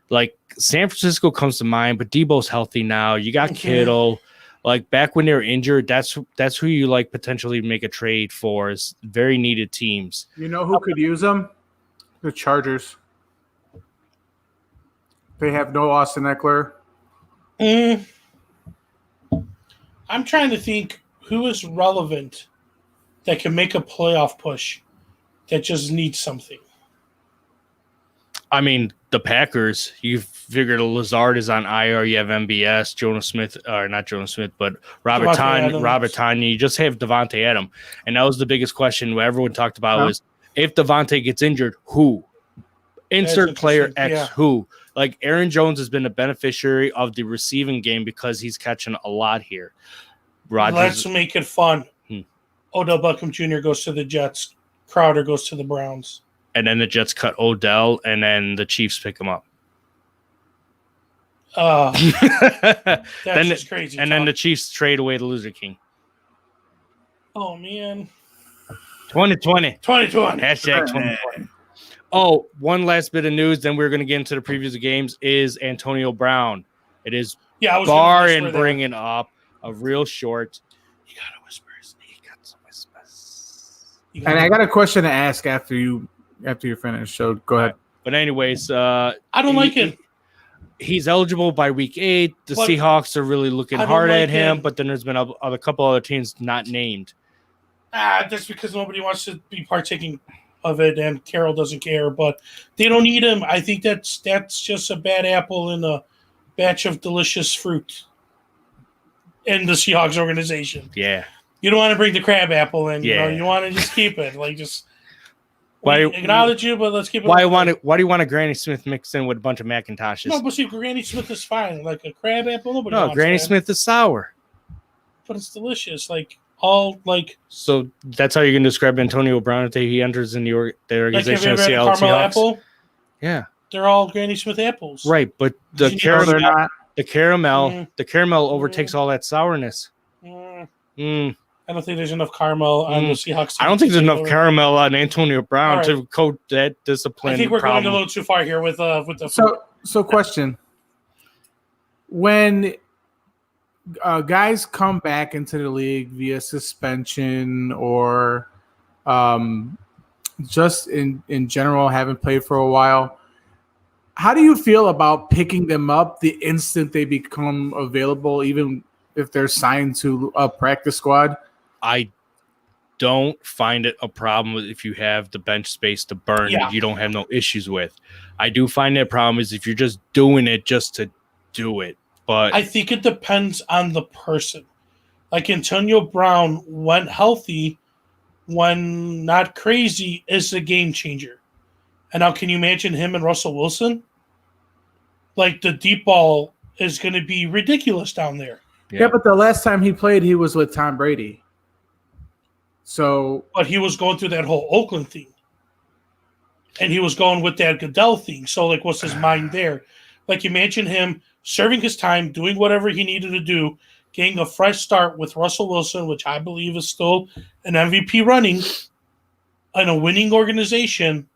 like San Francisco comes to mind, but Debo's healthy now. You got Kittle. Like back when they were injured, that's who you like potentially make a trade for, is very needed teams. You know who could use them? The Chargers. They have no Austin Eckler. I'm trying to think who is relevant that can make a playoff push that just needs something. I mean, the Packers, you figured Lazard is on IR, you have MBS, Jonas Smith, or not Jonas Smith, but Robert Tonyan. You just have Devontae Adams. And that was the biggest question where everyone talked about was if Devontae gets injured, who? Insert player X, who? Like Aaron Jones has been a beneficiary of the receiving game because he's catching a lot here. Let's make it fun. Odell Beckham Jr. goes to the Jets. Crowder goes to the Browns. And then the Jets cut Odell, and then the Chiefs pick him up. That's just crazy. And then the Chiefs trade away the Loser King. Oh, man. 2020. 2020. Hashtag 2020. Oh, one last bit of news, then we're going to get into the previews of games, is Antonio Brown. It is barring bringing up a real short. You got to whisper his name. You got to whisper. And I got a question to ask after you're finished, so go ahead. But anyways, I don't like it. He's eligible by week 8. The Seahawks are really looking hard at him, but then there's been a couple other teams not named. That's because nobody wants to be partaking of it, and Carroll doesn't care. But they don't need him. I think that's just a bad apple in a batch of delicious fruit in the Seahawks organization. Yeah, you don't want to bring the crab apple in. Yeah, you want to just keep it. Like just. Acknowledge you, but let's keep it. Why do you want a Granny Smith mixed in with a bunch of Macintoshes? No, but see, Granny Smith is fine. Like a crab apple, nobody wants Granny Smith is sour, but it's delicious. So that's how you're gonna describe Antonio Brown if he enters in the organization of Seattle Seahawks. Apple? Yeah, they're all Granny Smith apples, right? But the caramel overtakes all that sourness. I don't think there's enough caramel on the Seahawks. I don't think there's enough caramel on Antonio Brown to coat that discipline. I think we're going a little too far here with the. So question: when guys come back into the league via suspension or just in general haven't played for a while, how do you feel about picking them up the instant they become available, even if they're signed to a practice squad? I don't find it a problem if you have the bench space to burn that you don't have no issues with. I do find that a problem is if you're just doing it just to do it. But I think it depends on the person. Like Antonio Brown, when healthy, when not crazy, is a game changer. And now can you imagine him and Russell Wilson? Like the deep ball is going to be ridiculous down there. Yeah, but the last time he played, he was with Tom Brady. But he was going through that whole Oakland thing. And he was going with that Goodell thing. So, what's his mind there? Imagine him serving his time, doing whatever he needed to do, getting a fresh start with Russell Wilson, which I believe is still an MVP running, in a winning organization.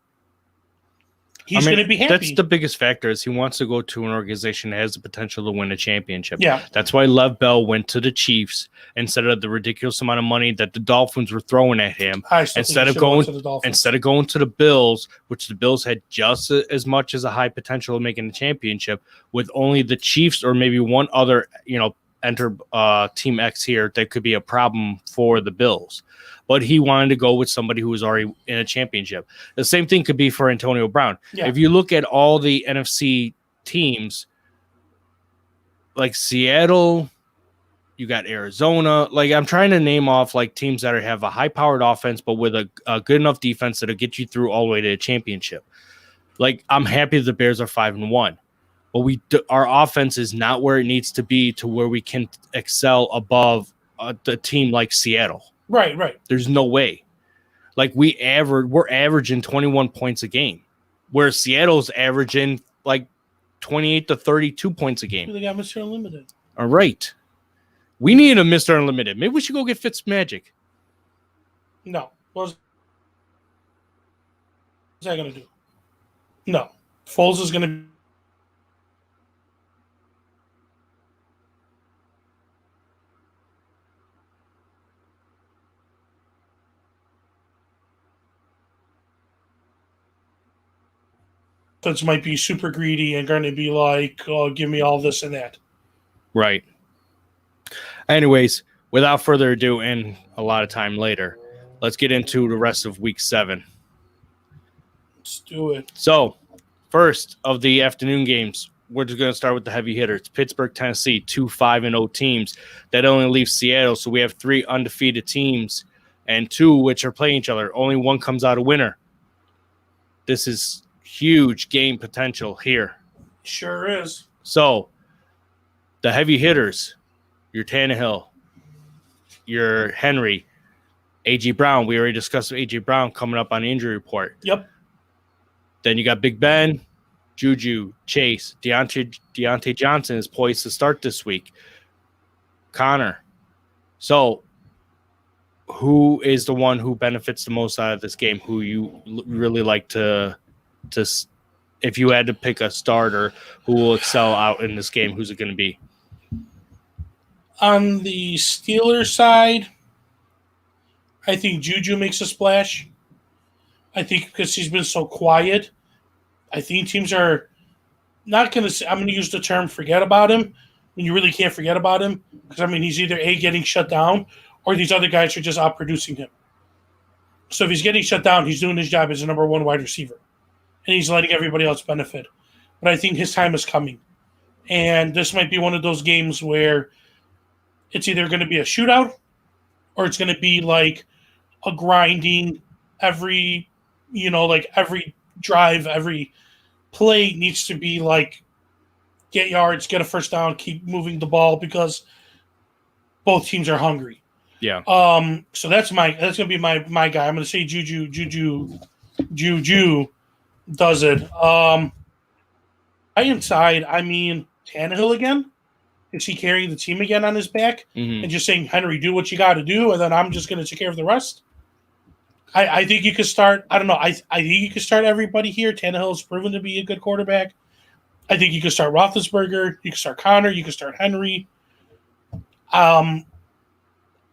He's going to be happy. That's the biggest factor is he wants to go to an organization that has the potential to win a championship. Yeah. That's why Lev Bell went to the Chiefs instead of the ridiculous amount of money that the Dolphins were throwing at him. Instead of going to the Bills, which the Bills had just as much as a high potential of making a championship, with only the Chiefs or maybe one other, enter Team X here that could be a problem for the Bills. But he wanted to go with somebody who was already in a championship. The same thing could be for Antonio Brown. Yeah. If you look at all the NFC teams, like Seattle, you got Arizona. I'm trying to name off teams that have a high-powered offense, but with a good enough defense that'll get you through all the way to a championship. I'm happy the Bears are 5-1, but our offense is not where it needs to be to where we can excel above the team like Seattle. Right. There's no way. We're averaging 21 points a game, where Seattle's averaging 28 to 32 points a game. They got Mr. Unlimited. All right. We need a Mr. Unlimited. Maybe we should go get Fitzmagic. No. What's that going to do? No. Foles is going to Offense might be super greedy and going to be like, oh, give me all this and that. Right. Anyways, without further ado and a lot of time later, let's get into the rest of week 7. Let's do it. So, first of the afternoon games, we're just going to start with the heavy hitters. Pittsburgh, Tennessee, 2 5-0 teams. That only leaves Seattle, so we have 3 undefeated teams and 2 which are playing each other. Only one comes out a winner. This is huge game potential here. Sure is. So, the heavy hitters, your Tannehill, your Henry, A.J. Brown. We already discussed A.J. Brown coming up on the injury report. Yep. Then you got Big Ben, Juju, Chase, Deontay Johnson is poised to start this week. Connor. So, who is the one who benefits the most out of this game? Who you really like to if you had to pick a starter who will excel out in this game, who's it going to be? On the Steelers side, I think Juju makes a splash. I think because he's been so quiet, I think teams are not going to – I'm going to use the term forget about him when you really can't forget about him because, I mean, he's either A, getting shut down, or these other guys are just outproducing him. So if he's getting shut down, he's doing his job as a number 1 wide receiver, and he's letting everybody else benefit. But I think his time is coming. And this might be one of those games where it's either going to be a shootout or it's going to be like a grinding every drive, every play needs to be like get yards, get a first down, keep moving the ball because both teams are hungry. Yeah. So that's gonna be my guy. I'm gonna say Juju does it. Inside, I mean Tannehill again. Is he carrying the team again on his back and just saying, Henry, do what you got to do, and then I'm just going to take care of the rest? I think you could start. I don't know. I think you could start everybody here. Tannehill's proven to be a good quarterback. I think you could start Roethlisberger. You could start Connor. You could start Henry. I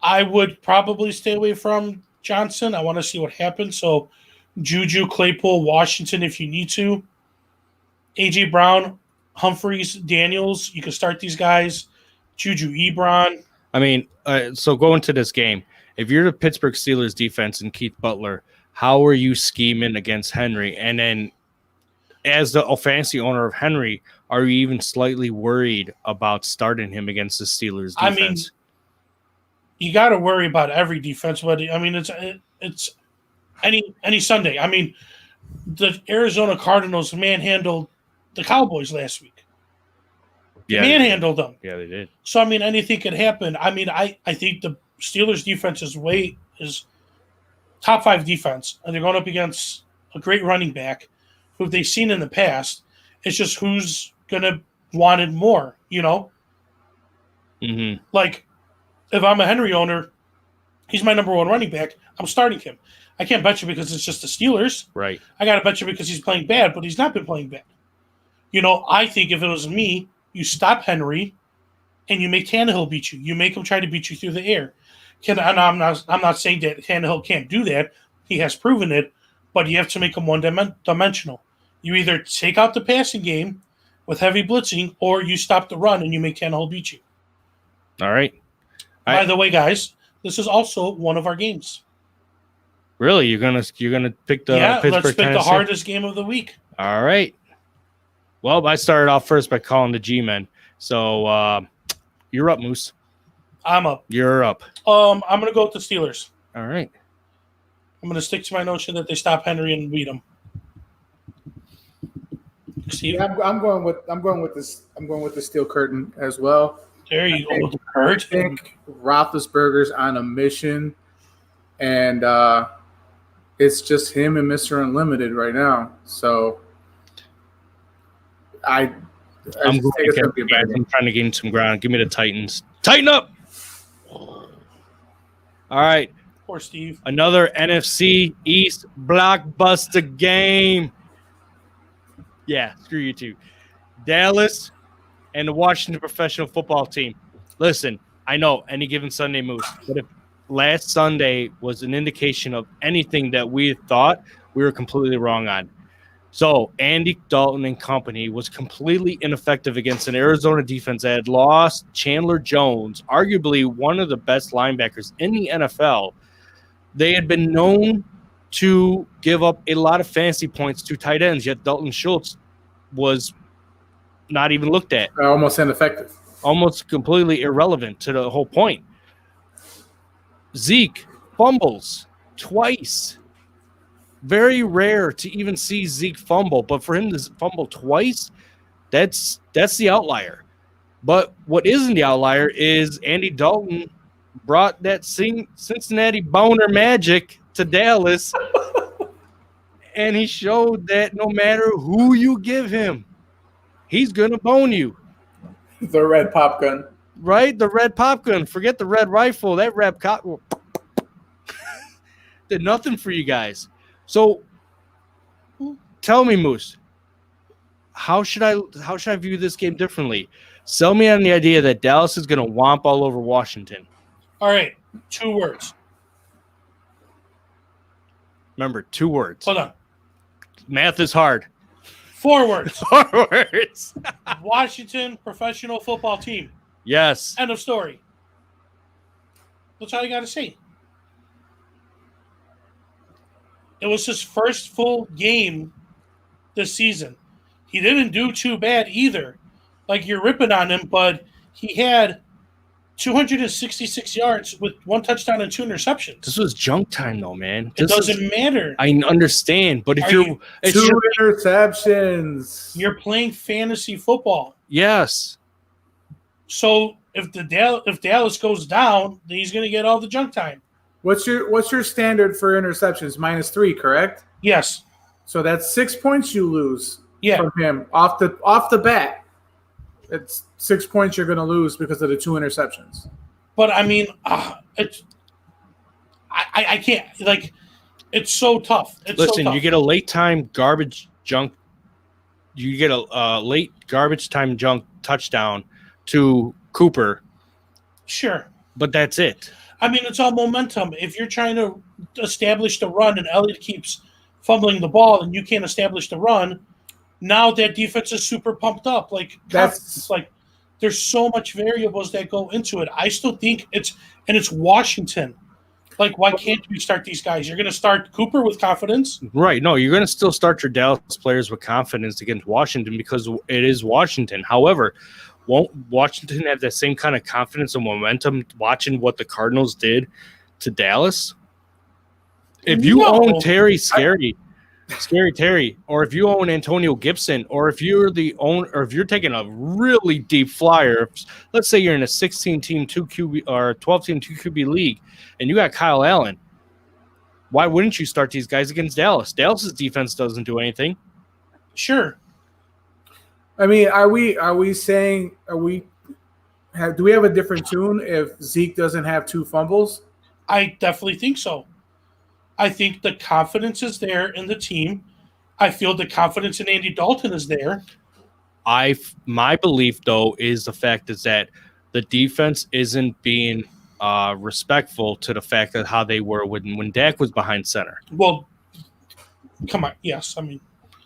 would probably stay away from Johnson. I want to see what happens. So Juju, Claypool, Washington if you need to. A.J. Brown, Humphreys, Daniels. You can start these guys. Juju, Ebron. I mean, so going to this game, if you're the Pittsburgh Steelers defense and Keith Butler, how are you scheming against Henry? And then as the fantasy owner of Henry, are you even slightly worried about starting him against the Steelers defense? I mean, you got to worry about every defense, but I mean, it's any Sunday. I mean, the Arizona Cardinals manhandled the Cowboys last week. Yeah, manhandled them. Yeah, they did. So, I mean, anything could happen. I mean, I think the Steelers defense is top 5 defense, and they're going up against a great running back who they've seen in the past. It's just who's going to want it more, you know? Mm-hmm. Like, if I'm a Henry owner, he's my number 1 running back. I'm starting him. I can't bet you because it's just the Steelers. Right. I got to bet you because he's playing bad, but he's not been playing bad. You know, I think if it was me, you stop Henry and you make Tannehill beat you. You make him try to beat you through the air. And I'm not saying that Tannehill can't do that. He has proven it, but you have to make him one-dimensional. You either take out the passing game with heavy blitzing or you stop the run and you make Tannehill beat you. All right. By the way, guys, this is also one of our games. Really? You're gonna pick the Pittsburgh, let's pick Tennessee? the hardest game of the week. All right. Well, I started off first by calling the G-men. So you're up, Moose. I'm up. You're up. I'm gonna go with the Steelers. All right. I'm gonna stick to my notion that they stop Henry and beat him. Yeah, I'm going with this. I'm going with the steel curtain as well. There you go. Hurt. I think Roethlisberger's on a mission, and it's just him and Mr. Unlimited right now. So I'm trying to gain some ground. Give me the Titans. Tighten up. All right. Poor Steve. Another NFC East blockbuster game. Yeah, screw you two. Dallas and the Washington professional football team. Listen, I know any given Sunday Moose, but if last Sunday was an indication of anything that we thought, we were completely wrong on. So Andy Dalton and company was completely ineffective against an Arizona defense that had lost Chandler Jones, arguably one of the best linebackers in the NFL. They had been known to give up a lot of fantasy points to tight ends, yet Dalton Schultz was not even looked at. Almost ineffective. Almost completely irrelevant to the whole point. Zeke fumbles twice. Very rare to even see Zeke fumble, but for him to fumble twice, that's the outlier. But what isn't the outlier is Andy Dalton brought that Cincinnati boner magic to Dallas, and he showed that no matter who you give him, he's going to bone you. The red pop gun. Right? The red pop gun. Forget the red rifle. That red cop did nothing for you guys. So tell me, Moose, how should I view this game differently? Sell me on the idea that Dallas is going to womp all over Washington. All right, 2 words. Remember, 2 words. Hold on. Math is hard. 4 words. 4 words. Washington professional football team. Yes. End of story. That's all you got to say. It was his first full game this season. He didn't do too bad either. Like, you're ripping on him, but he had 266 yards with 1 touchdown and 2 interceptions. This was junk time, though, man. It doesn't matter. I understand, but if Two interceptions. You're playing fantasy football. Yes. So if Dallas goes down, then he's going to get all the junk time. What's your standard for interceptions? -3, correct? Yes. So that's 6 points you lose Yeah. from him off the bat. It's 6 points you're going to lose because of the 2 interceptions. But I mean, it's I can't, like, it's so tough. Listen, you get a late time garbage junk. You get a late garbage time junk touchdown to Cooper. Sure. But that's it. I mean, it's all momentum. If you're trying to establish the run and Elliott keeps fumbling the ball and you can't establish the run, now that defense is super pumped up. Like, That's like, there's so much variables that go into it. I still think it's Washington. Like, why can't we start these guys? You're going to start Cooper with confidence. Right. No, you're going to still start your Dallas players with confidence against Washington because it is Washington. However, won't Washington have that same kind of confidence and momentum watching what the Cardinals did to Dallas? If you own Scary Terry, or if you own Antonio Gibson, or if you're the owner, or if you're taking a really deep flyer, let's say you're in a 16-team 2QB or 12-team 2QB league, and you got Kyle Allen, why wouldn't you start these guys against Dallas? Dallas's defense doesn't do anything. Sure. I mean, do we have a different tune if Zeke doesn't have 2 fumbles? I definitely think so. I think the confidence is there in the team. I feel the confidence in Andy Dalton is there. My belief, though, is the fact is that the defense isn't being respectful to the fact of how they were when Dak was behind center. Well, come on. Yes, I mean.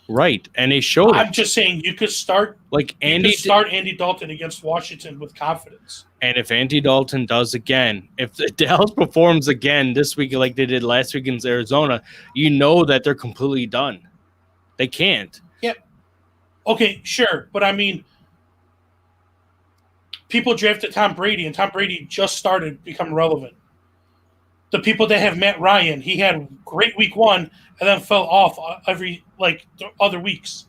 Right, and they showed I'm it. just saying you could start Andy Dalton against Washington with confidence. And if Andy Dalton does again, if the Dallas performs again this week like they did last week against Arizona, you know that they're completely done. They can't. Yep. Okay, sure. But I mean, people drafted Tom Brady, and Tom Brady just started becoming relevant. The people that have Matt Ryan, he had great week 1 and then fell off every other weeks.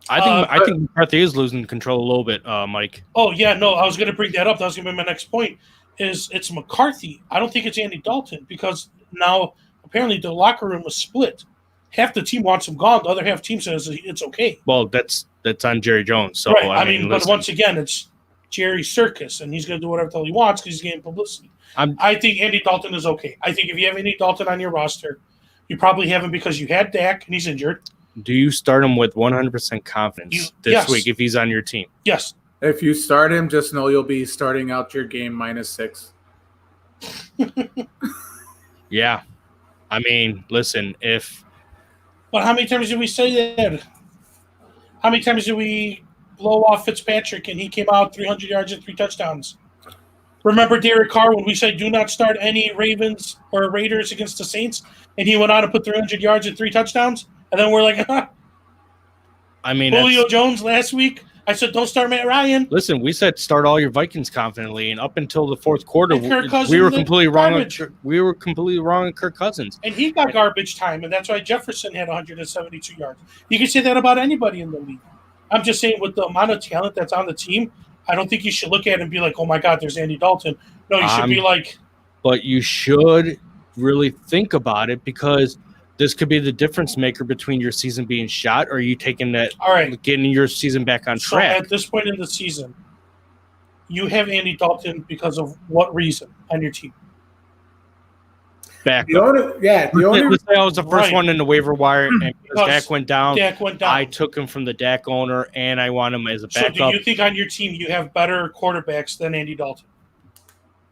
I think McCarthy is losing control a little bit, Mike. Oh yeah, no, I was going to bring that up. That was going to be my next point. Is it's McCarthy? I don't think it's Andy Dalton because now apparently the locker room was split. Half the team wants him gone. The other half team says it's okay. Well, that's on Jerry Jones. So right. I mean, but once again, it's Jerry Circus, and he's going to do whatever the hell he wants because he's getting publicity. I think Andy Dalton is okay. I think if you have Andy Dalton on your roster, you probably have him because you had Dak and he's injured. Do you start him with 100% confidence this week if he's on your team? Yes. If you start him, just know you'll be starting out your game -6. Yeah. I mean, listen, if But how many times did we say that? How many times did we blow off Fitzpatrick and he came out 300 yards and 3 touchdowns? Remember Derek Carr when we said do not start any Ravens or Raiders against the Saints, and he went on to put 300 yards and 3 touchdowns? And then we're like, I mean, Julio Jones last week. I said don't start Matt Ryan. listen, we said start all your Vikings confidently, and up until the fourth quarter, And Kirk Cousins we were did completely wrong. garbage. We were completely wrong on Kirk Cousins. And he got garbage time, and that's why Jefferson had 172 yards. You can say that about anybody in the league. I'm just saying with the amount of talent that's on the team, I don't think you should look at it and be like, oh, my God, there's Andy Dalton. No, you should be like. But you should really think about it because this could be the difference maker between your season being shot or you taking that, All right. getting your season back on So track. at this point in the season, you have Andy Dalton because of what reason on your team? Back The only, Let's say I was the first Right. one in the waiver wire, and because Because Dak went down, Dak went down. I took him from the Dak owner, and I want him as a So backup. do you think on your team you have better quarterbacks than Andy Dalton?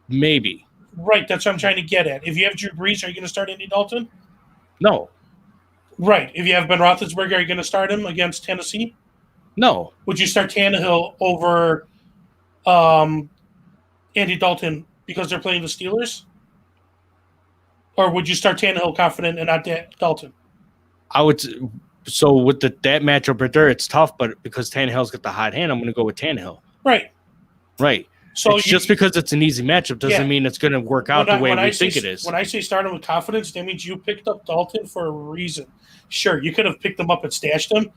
Maybe. Right, that's what I'm trying to get at. If you have Drew Brees, are you going to start Andy Dalton? No. Right. If you have Ben Roethlisberger, are you going to start him against Tennessee? No. Would you start Tannehill over Andy Dalton because they're playing the Steelers? Or would you start Tannehill confident and not Dalton? I would. So with that matchup right there, it's tough, but because Tannehill's got the hot hand, I'm going to go with Tannehill. Right. Right. So It's just because it's an easy matchup doesn't Yeah. mean it's going to work out the way we think it is. When I say start him with confidence, that means you picked up Dalton for a reason. Sure, you could have picked him up and stashed him.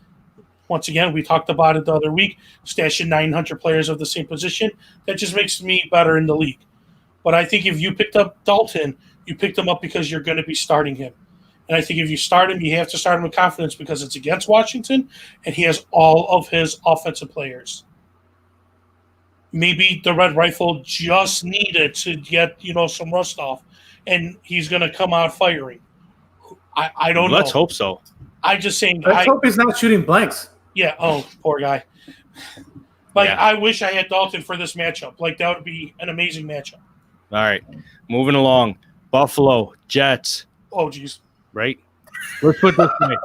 Once again, we talked about it the other week, stashing 900 players of the same position. That just makes me better in the league. But I think if you picked up Dalton, you picked him up because you're going to be starting him. And I think if you start him, you have to start him with confidence because it's against Washington, and he has all of his offensive players. Maybe the Red Rifle just needed to get, some rust off, and he's going to come out firing. I don't know. Let's hope so. I just saying. let's hope he's not shooting blanks. Yeah. Oh, poor guy. Yeah. I wish I had Dalton for this matchup. Like, that would be an amazing matchup. All right. Moving along. Buffalo, Jets, Oh, geez. right? Let's put this way.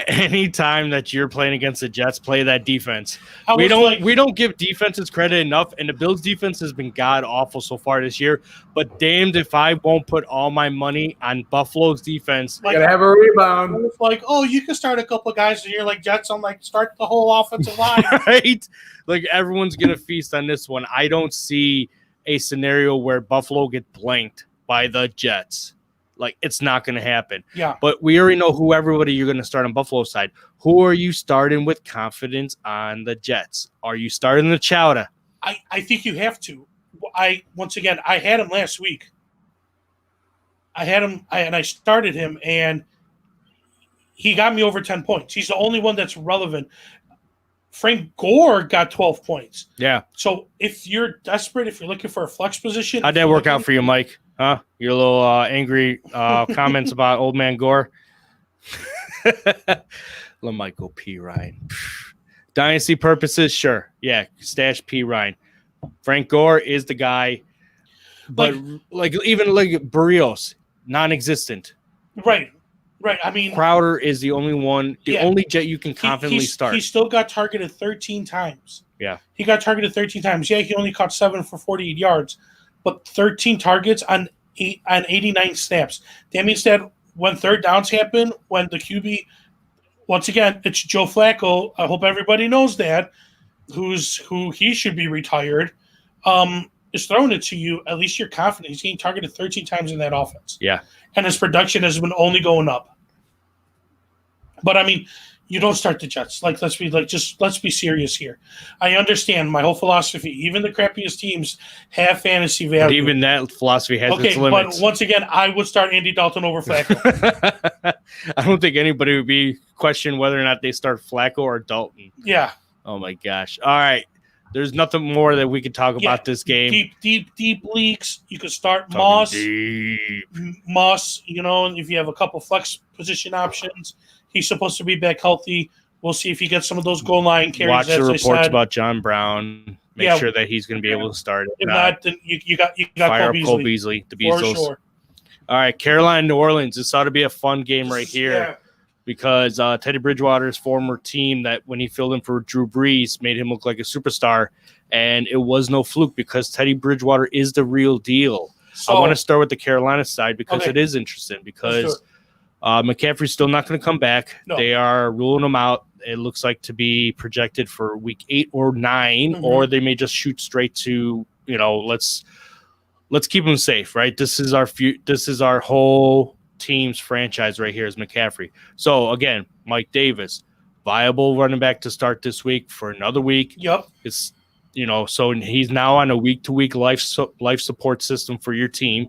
Anytime that you're playing against the Jets, play that defense. We don't give defenses credit enough, and the Bills' defense has been god awful so far this year. But damned if I won't put all my money on Buffalo's defense. Like, Gotta have a rebound. it's like, oh, you can start a couple of guys, and you're like Jets. I'm like, start the whole offensive line. Right? Like everyone's gonna feast on this one. I don't see a scenario where Buffalo get blanked by the Jets. Like it's not gonna happen. Yeah. But we already know who everybody you're gonna start on Buffalo side. Who are you starting with confidence on the Jets? Are you starting the Chowda? I think you have to. Once again, I had him last week. I had him, and I started him, and he got me over 10 points. He's the only one that's relevant. Frank Gore got 12 points. Yeah. So if you're desperate, if you're looking for a flex position, How'd that work out for you, Mike? Huh? Your little angry comments about old man Gore? LaMichael P. Ryan. Dynasty purposes, sure. Yeah, stash P. Ryan. Frank Gore is the guy. But even Barrios, non-existent. Right. I mean, Crowder is the only one, the Yeah. only Jet you can confidently start. He still got targeted 13 times. Yeah. He got targeted 13 times. Yeah, he only caught 7 for 48 yards, but 13 targets on 89 snaps. That means that when third downs happen, when the QB, once again, it's Joe Flacco. I hope everybody knows that, who he should be retired, is throwing it to you. At least you're confident. He's getting targeted 13 times in that offense. Yeah. And his production has been only going up. But I mean, you don't start the Jets. Let's be serious here. I understand my whole philosophy. Even the crappiest teams have fantasy value. Even that philosophy has its Okay, limits. but once again, I would start Andy Dalton over Flacco. I don't think anybody would be questioning whether or not they start Flacco or Dalton. Yeah. Oh my gosh. All right. There's nothing more that we could talk about this game. Deep leagues. You could start Talking Moss. deep. Moss, if you have a couple flex position options, he's supposed to be back healthy. We'll see if he gets some of those goal line carries. Watch the as I reports said. about John Brown. Make Yeah. sure that he's going to be able to start. If not, then you got fire Cole up Cole Beasley. Beasley. The For Beazles. sure. All right, Carolina, New Orleans. This ought to be a fun game right here. Yeah. because Teddy Bridgewater's former team that when he filled in for Drew Brees made him look like a superstar, and it was no fluke because Teddy Bridgewater is the real deal. So I want to start with the Carolina side because Okay. it is interesting Let's because do McCaffrey's still not going to come back. No. They are ruling him out. It looks like to be projected for week 8 or 9, Mhm. or they may just shoot straight to, let's keep him safe, right? This is our whole team's franchise right here is McCaffrey. So again, Mike Davis, viable running back to start this week for another week. Yep. It's so he's now on a week-to-week life support system for your team,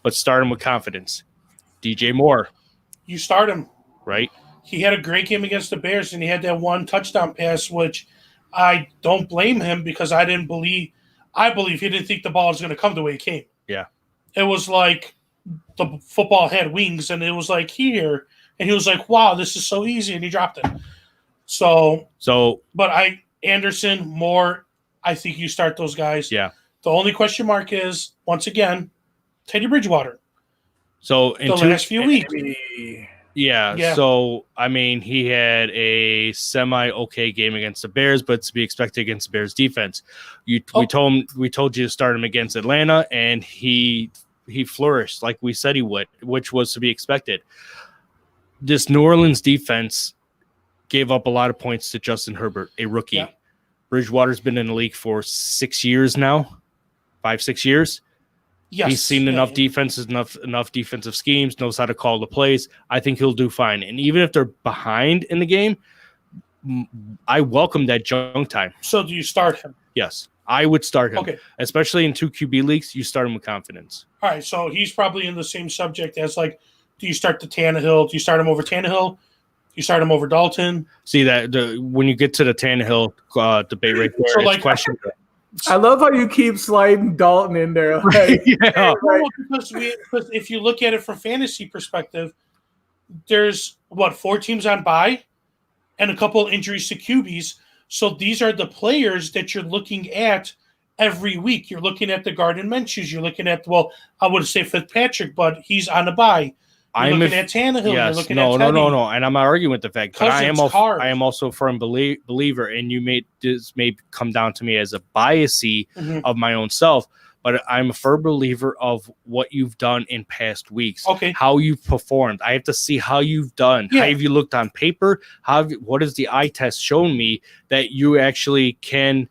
but start him with confidence. DJ Moore, You start him. right? He had a great game against the Bears, and he had that one touchdown pass, which I don't blame him because I believe he didn't think the ball was going to come the way it came. Yeah. It was like the football had wings, and it was like here, and he was like, wow, this is so easy, and he dropped it. So, but Anderson, Moore, I think you start those guys. Yeah. The only question mark is, once again, Teddy Bridgewater. So The last few weeks. Yeah. So I mean, he had a semi-okay game against the Bears, but to be expected against the Bears defense. We told you to start him against Atlanta, and he flourished like we said he would, which was to be expected. This New Orleans defense gave up a lot of points to Justin Herbert, a rookie. Yeah. Bridgewater's been in the league for 6 years now, 5-6 years. Yes. He's seen enough defenses, enough defensive schemes, knows how to call the plays. I think he'll do fine. And even if they're behind in the game, I welcome that junk time. So do you start him? Yes, I would start him. Okay. Especially in 2 QB leagues, you start him with confidence. All right, so he's probably in the same subject as like, do you start the Tannehill? Do you start him over Tannehill? Do you start him over Dalton? See that when you get to the Tannehill debate right there, So, it's like- question. I love how you keep sliding Dalton in there. Like, Yeah. right. Because if you look at it from fantasy perspective, there's 4 teams on bye and a couple injuries to QBs. So these are the players that you're looking at every week. You're looking at the Garden Minshews. You're looking at, I would say Fitzpatrick, but he's on a bye. You're looking at Tannehill. You're Yes, looking no, at Teddy. no, and I'm not arguing with the fact, but Because it's hard. I am also a firm believer, and this may come down to me as a biasy Mhm. of my own self, but I'm a firm believer of what you've done in past weeks, Okay. how you've performed. I have to see how you've done. Yeah. How have you looked on paper? What has the eye test shown me that you actually can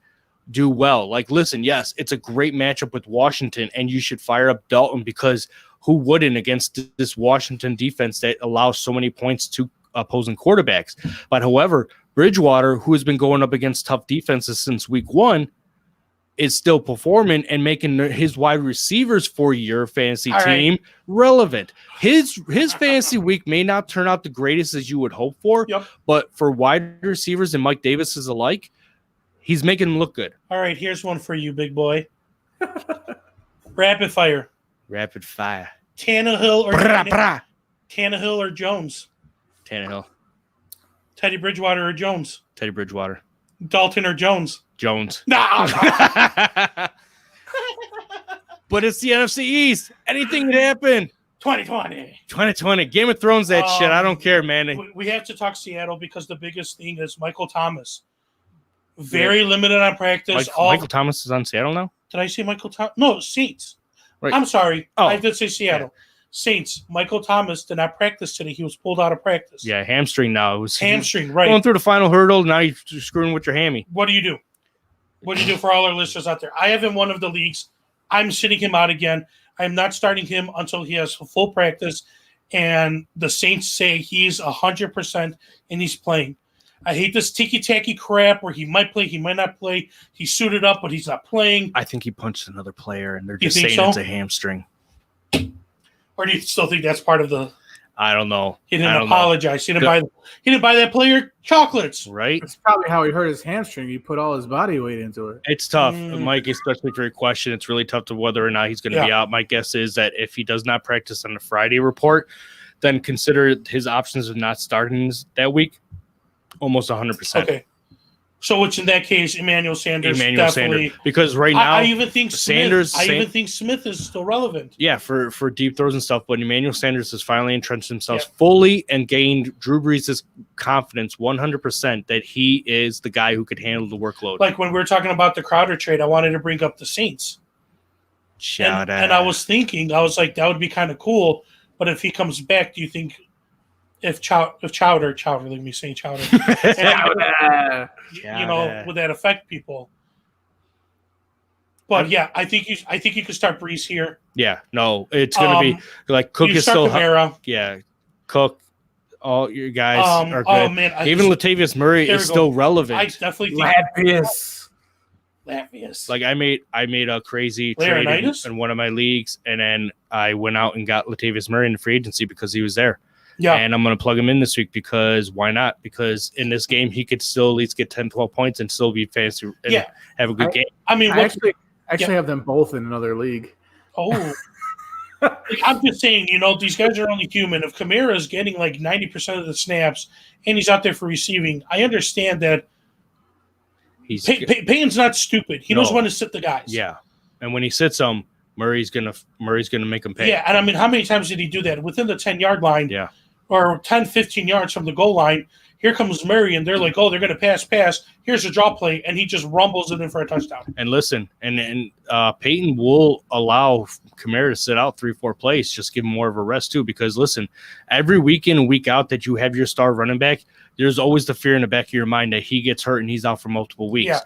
do well? Like, listen, yes, it's a great matchup with Washington, and you should fire up Dalton because who wouldn't against this Washington defense that allows so many points to opposing quarterbacks? But however, Bridgewater, who has been going up against tough defenses since week 1, is still performing and making his wide receivers for your fantasy All right. team relevant. His fantasy week may not turn out the greatest as you would hope for, Yep. but for wide receivers and Mike Davis is alike, he's making them look good. All right, here's one for you, big boy. Rapid fire. Rapid fire. Tannehill or Brah, brah. Tannehill or Jones? Tannehill, Teddy Bridgewater or Jones? Teddy Bridgewater, Dalton or Jones? Jones. No. But it's the NFC East. Anything can happen. 2020. 2020. Game of Thrones, that shit. I don't care, man. We have to talk Seattle because the biggest thing is Michael Thomas. Very limited on practice. Michael Thomas is on Seattle now? Did I say Michael Thomas? No, Saints. Right. I'm sorry. Oh. I did say Seattle. Saints. Michael Thomas did not practice today. He was pulled out of practice. Yeah, hamstring now. It was Hamstring, right. going through the final hurdle. Now you're screwing with your hammy. What do you do? What do you do for all our listeners out there? I have him one of the leagues. I'm sitting him out again. I'm not starting him until he has full practice. And the Saints say he's 100% and he's playing. I hate this ticky-tacky crap where he might play, he might not play. He's suited up, but he's not playing. I think he punched another player, and they're You just think saying so? it's a hamstring. Or do you still think that's part of the? I don't know. He I didn't don't know. apologize. He didn't buy that player chocolates. Right? That's probably how he hurt his hamstring. He put all his body weight into it. It's tough, Mm. Mike, especially for your question. It's really tough to whether or not he's going to be out. My guess is that if he does not practice on the Friday report, then consider his options of not starting that week almost 100%. Okay. So, which in that case, Emmanuel Sanders definitely. Because right now, I even think Sanders. Smith, I even think Smith is still relevant. Yeah, for deep throws and stuff. But Emmanuel Sanders has finally entrenched himself fully and gained Drew Brees' confidence 100% that he is the guy who could handle the workload. Like when we were talking about the Crowder trade, I wanted to bring up the Saints. And I was thinking, I was like, that would be kind of cool. But if he comes back, do you think if Chowder, let me say Chowder, would that affect people? But yeah, I think you could start Brees here. Yeah, no, it's gonna be like Cook is still Cook. All your guys are good. Oh man, even Latavius Murray is still relevant. I definitely think Latvius. Like I made a crazy trade in one of my leagues, and then I went out and got Latavius Murray in the free agency because he was there. Yeah. And I'm going to plug him in this week because why not? Because in this game, he could still at least get 10, 12 points and still be fancy and have a good game. I mean, I actually have them both in another league. Oh. I'm just saying, these guys are only human. If Kamara is getting like 90% of the snaps and he's out there for receiving, I understand that Payton's not stupid. He knows when to sit the guys. Yeah. And when he sits them, Murray's gonna make him pay. Yeah, and I mean, how many times did he do that? Within the 10-yard line, or 10, 15 yards from the goal line, here comes Murray, and they're like, oh, they're going to pass. Here's a draw play, and he just rumbles it in for a touchdown. And listen, and Peyton will allow Kamara to sit out 3-4 plays, just give him more of a rest too. Because listen, every week in and week out that you have your star running back, there's always the fear in the back of your mind that he gets hurt and he's out for multiple weeks. Yeah.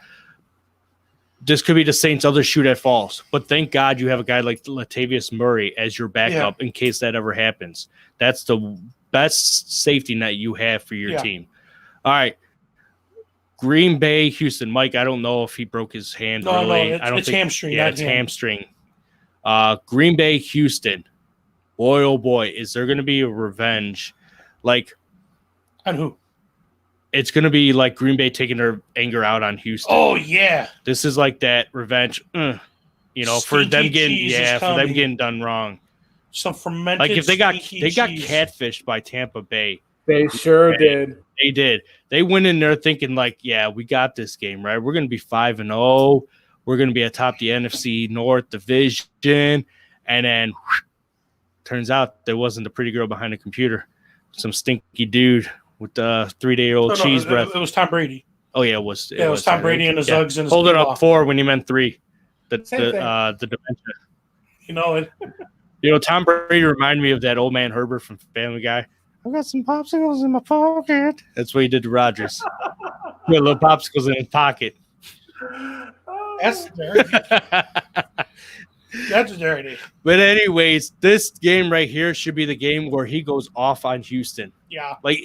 This could be the Saints' other shoe that falls. But thank God you have a guy like Latavius Murray as your backup in case that ever happens. That's the best safety net you have for your team. All right. Green Bay, Houston. Mike, I don't know if he broke his hand early. It's hamstring. Yeah, it's hamstring. Green Bay, Houston. Boy, oh boy, is there going to be a revenge? Like, on who? It's going to be like Green Bay taking their anger out on Houston. Oh, yeah. This is like that revenge, for them getting done wrong. Some fermented like if they got catfished by Tampa Bay. They sure did. They did. They went in there thinking like, yeah, we got this game, right? We're going to be 5-0. We're going to be atop the NFC North division. And then turns out there wasn't a pretty girl behind the computer. Some stinky dude with the 3-day-old cheese breath. It was Tom Brady. Oh, yeah, it was. It was Tom Brady and his Uggs and his hold it up 4 when he meant 3. The dementia. Tom Brady reminded me of that old man Herbert from Family Guy. I got some popsicles in my pocket. That's what he did to Rodgers. Put little popsicles in his pocket. That's dirty. That's dirty. But anyways, this game right here should be the game where he goes off on Houston. Yeah. Like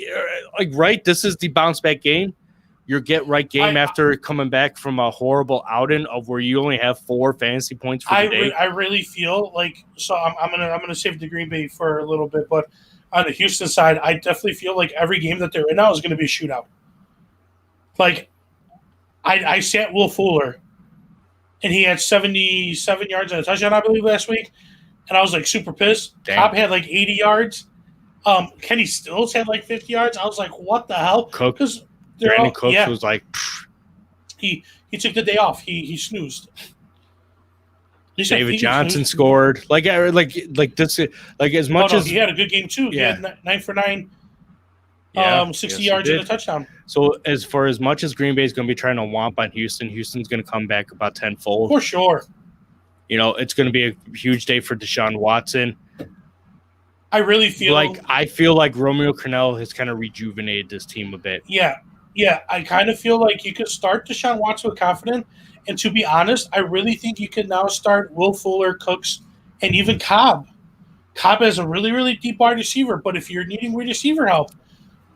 right, this is the bounce back game. Your get right game after coming back from a horrible outing of where you only have 4 fantasy points for the day. I really feel like I'm gonna save the Green Bay for a little bit, but on the Houston side, I definitely feel like every game that they're in now is going to be a shootout. Like I sat Will Fuller, and he had 77 yards and a touchdown, I believe, last week, and I was like super pissed. Dang. Cobb had like 80 yards. Kenny Stills had like 50 yards. I was like, what the hell? Brandon Cooks was like, pfft. He took the day off. He snoozed. David Johnson scored like this. Like as much as he had a good game too. Yeah. He had 9 for 9, 60 yards and a touchdown. So as much as Green Bay is going to be trying to womp on Houston, Houston's going to come back about tenfold for sure. It's going to be a huge day for Deshaun Watson. I really feel like Romeo Crennel has kind of rejuvenated this team a bit. Yeah. I kind of feel like you could start Deshaun Watson with confidence. And to be honest, I really think you can now start Will Fuller, Cooks, and even Cobb. Cobb has a really, really deep wide receiver, but if you're needing wide receiver help,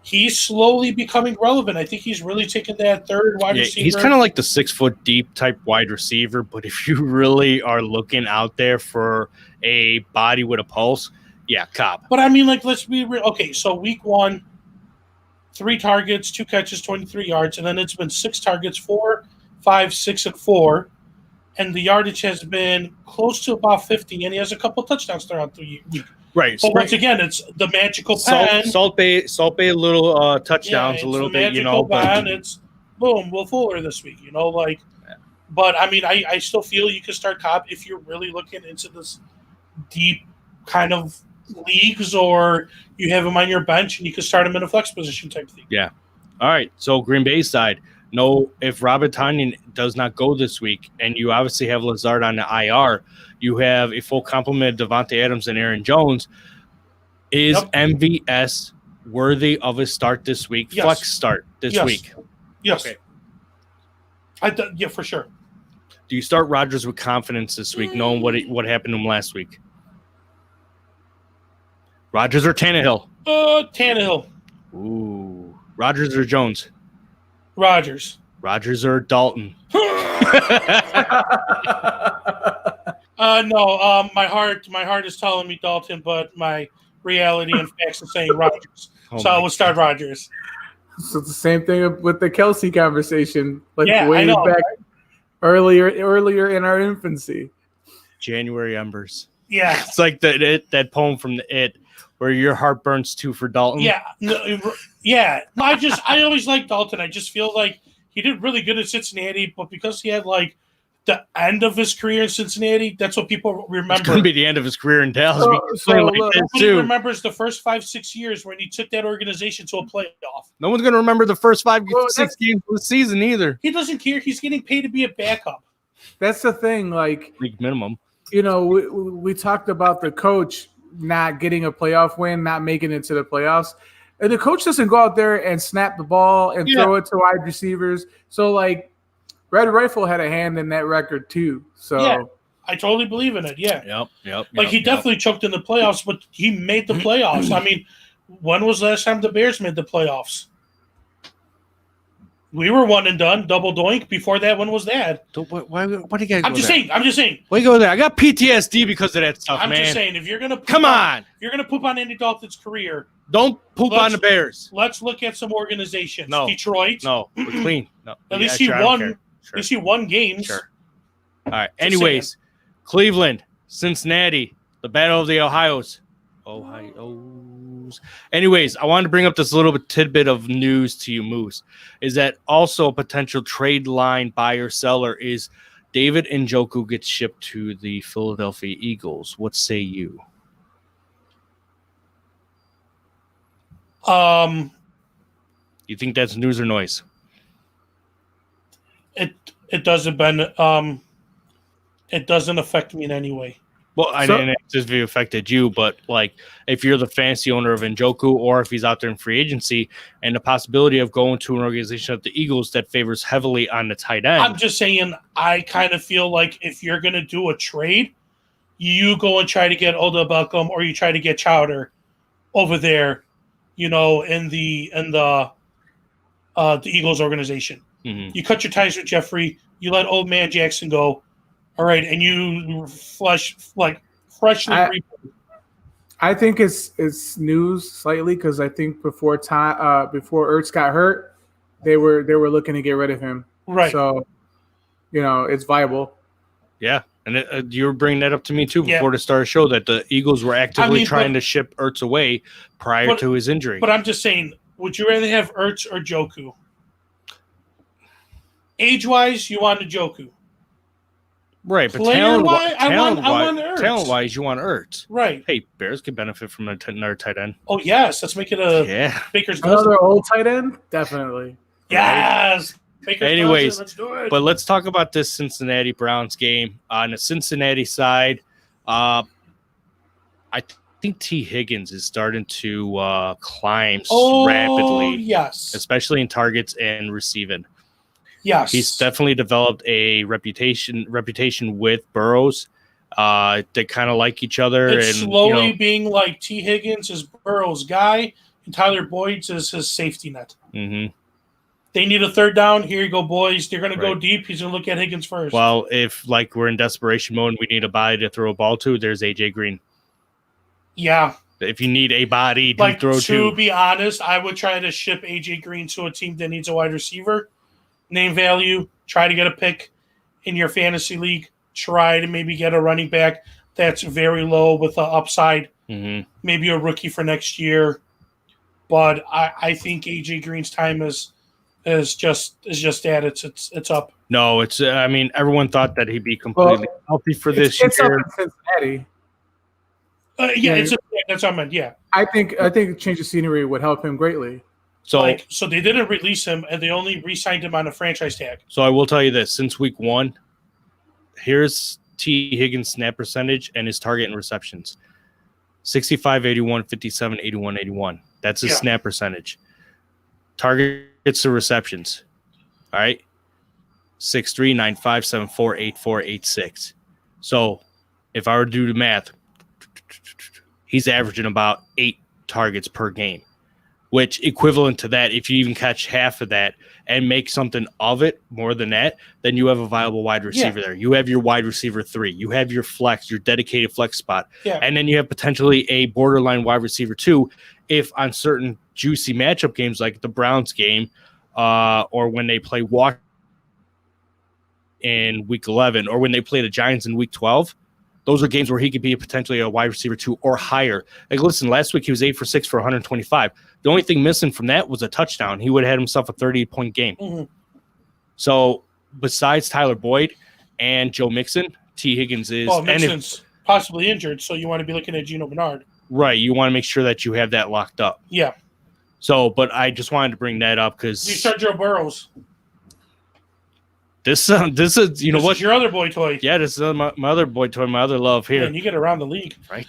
he's slowly becoming relevant. I think he's really taken that third wide receiver. He's kind of like the 6 foot deep type wide receiver, but if you really are looking out there for a body with a pulse, Cobb. But I mean, like, let's be real. Okay, so week 1, 3 targets, 2 catches, 23 yards, and then it's been 6 targets, 4, 5, 6, and 4, and the yardage has been close to about 50, and he has a couple of touchdowns throughout the week. Right. But once again, it's the magical pen. Salt Bay little touchdowns, a little bit, pen. boom, Will Fuller this week. But I mean, I still feel you can start Cobb if you're really looking into this deep kind of leagues, or you have him on your bench and you can start him in a flex position type thing. Yeah. All right. So Green Bay side, if Robert Tonyan does not go this week, and you obviously have Lazard on the IR, you have a full complement of Devontae Adams and Aaron Jones. Is MVS worthy of a start this week? Yes. Flex start this week? Yes. Okay. Yeah, for sure. Do you start Rodgers with confidence this week, knowing what happened to him last week? Rodgers or Tannehill? Tannehill. Ooh. Rodgers or Jones? Rodgers. Rodgers or Dalton? No. My heart is telling me Dalton, but my reality and facts are saying Rodgers. So I will start Rodgers. So it's the same thing with the Kelsey conversation, like Yeah, I way know, back right? earlier in our infancy. January Embers. Yeah. It's like that poem from the It, where your heart burns too for Dalton. Yeah. Yeah. I always liked Dalton. I just feel like he did really good at Cincinnati, but because he had like the end of his career in Cincinnati, that's what people remember. It's going to be the end of his career in Dallas. Nobody remembers the first 5-6 years when he took that organization to a playoff. No one's going to remember the first 6 games of the season either. He doesn't care. He's getting paid to be a backup. That's the thing. Like, league minimum. We talked about the coach not getting a playoff win, not making it to the playoffs. And the coach doesn't go out there and snap the ball and throw it to wide receivers. So, like, Red Rifle had a hand in that record too. So yeah, I totally believe in it. Yeah. Yep. Like he definitely choked in the playoffs, but he made the playoffs. I mean, when was the last time the Bears made the playoffs? We were one and done, double doink. Before that, when was that? Why do you got? I'm just saying. Why you go there? I got PTSD because of that stuff, I'm man. just saying, if you're gonna if you're gonna poop on Andy Dalton's career, don't poop on the Bears. Let's look at some organizations. No. Detroit. No, we're clean. No. At least he won. At least he won games. Sure. All right. Anyways, Cleveland, Cincinnati, the Battle of the Ohio's. Anyways, I wanted to bring up this little bit tidbit of news to you, Moose. Is that also a potential trade line buyer seller is David Njoku gets shipped to the Philadelphia Eagles. What say you? You think that's news or noise? It doesn't affect me in any way. Well, I didn't just be affected you, but like if you're the fantasy owner of Njoku, or if he's out there in free agency, and the possibility of going to an organization like the Eagles that favors heavily on the tight end. I'm just saying, I kind of feel like if you're going to do a trade, you go and try to get Odell Beckham, or you try to get Chowder over there, in the Eagles organization. Mm-hmm. You cut your ties with Jeffrey. You let old man Jackson go. All right, and you freshly. I think it's news slightly because I think before Ertz got hurt, they were looking to get rid of him. Right. So, it's viable. Yeah, and you were bringing that up to me too before the start of the show that the Eagles were actively trying to ship Ertz away prior to his injury. But I'm just saying, would you rather have Ertz or Njoku? Age-wise, you want Njoku. Right, but talent-wise, you want Ertz. Right. Hey, Bears could benefit from another tight end. Oh, yes. Let's make it a Baker's dozen. Another old tight end? Definitely. Yes. Anyways, let's do it. But let's talk about this Cincinnati Browns game. On the Cincinnati side, I think T. Higgins is starting to climb rapidly. Yes. Especially in targets and receiving. Yes. He's definitely developed a reputation with Burrows. They kind of like each other. It's slowly being like T. Higgins is Burrow's guy, and Tyler Boyd's is his safety net. Mm-hmm. They need a third down. Here you go, boys. They're going to go deep. He's going to look at Higgins first. Well, if we're in desperation mode and we need a body to throw a ball to, there's AJ Green. Yeah. If you need a body to throw to. To be honest, I would try to ship AJ Green to a team that needs a wide receiver. Name value, try to get a pick in your fantasy league. Try to maybe get a running back that's very low with an upside. Mm-hmm. Maybe a rookie for next year. But I think AJ Green's time is is just that it's up. No, it's. I mean, everyone thought that he'd be completely healthy for this It's up year. in Cincinnati. Yeah, that's what I meant. Yeah. I think a change of scenery would help him greatly. So, So they didn't release him, and they only re-signed him on a franchise tag. so I will tell you this: since week 1, here's T. Higgins' snap percentage and his target and receptions: 65, 81, 57, 81, 81. That's his snap percentage. Targets to receptions. All right. 6'3", 9'5", 7'4", 8'4", 8'6". So if I were to do the math, he's averaging about 8 targets per game, which equivalent to that, if you even catch half of that and make something of it more than that, then you have a viable wide receiver there. You have your wide receiver 3. You have your flex, your dedicated flex spot. Yeah. And then you have potentially a borderline wide receiver 2 if on certain juicy matchup games like the Browns game or when they play Washington in week 11 or when they play the Giants in week 12. Those are games where he could be potentially a wide receiver 2 or higher. Like, listen, last week he was 8 for 6 for 125. The only thing missing from that was a touchdown. He would have had himself a 30-point game. Mm-hmm. So, besides Tyler Boyd and Joe Mixon, T. Higgins is... Well, Mixon's possibly injured, so you want to be looking at Gino Bernard. Right. You want to make sure that you have that locked up. Yeah. So, but I just wanted to bring that up because... You start Joe Burrows. This is, you know This what? is your other boy toy. Yeah, this is my other boy toy, my other love here. And you get around the league. Right.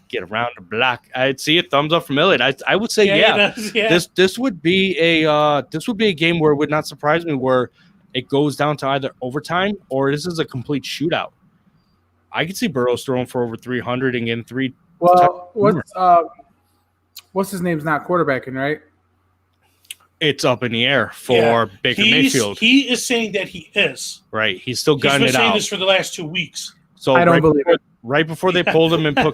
Get around the block. I'd see a thumbs up from Elliot. I would say yeah. This would be a game where it would not surprise me where it goes down to either overtime or this is a complete shootout. I could see Burrows throwing for over 300 and getting 3. Well, what's his name's not quarterbacking, right? It's up in the air for Baker Mayfield. He is saying that he is. Right. He's still He's gunning been it saying out. this for the last 2 weeks. So I don't believe it. Right before they pulled him and put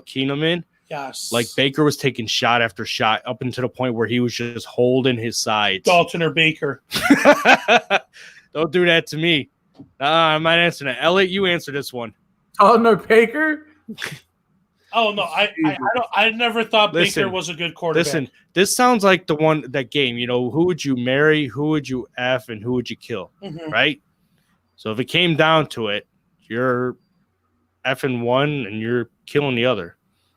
Keenum in, Yes. like Baker was taking shot after shot up until the point where he was just holding his sides. Dalton or Baker. Don't do that to me. I'm not answering that. Elliot, you answer this one. Oh no, Baker. Oh no, I never thought Listen, Baker was a good quarterback. Listen, this sounds like that game. You know, who would you marry, who would you F, and who would you kill? Mhm. Right? So if it came down to it, you're effing one and you're killing the other.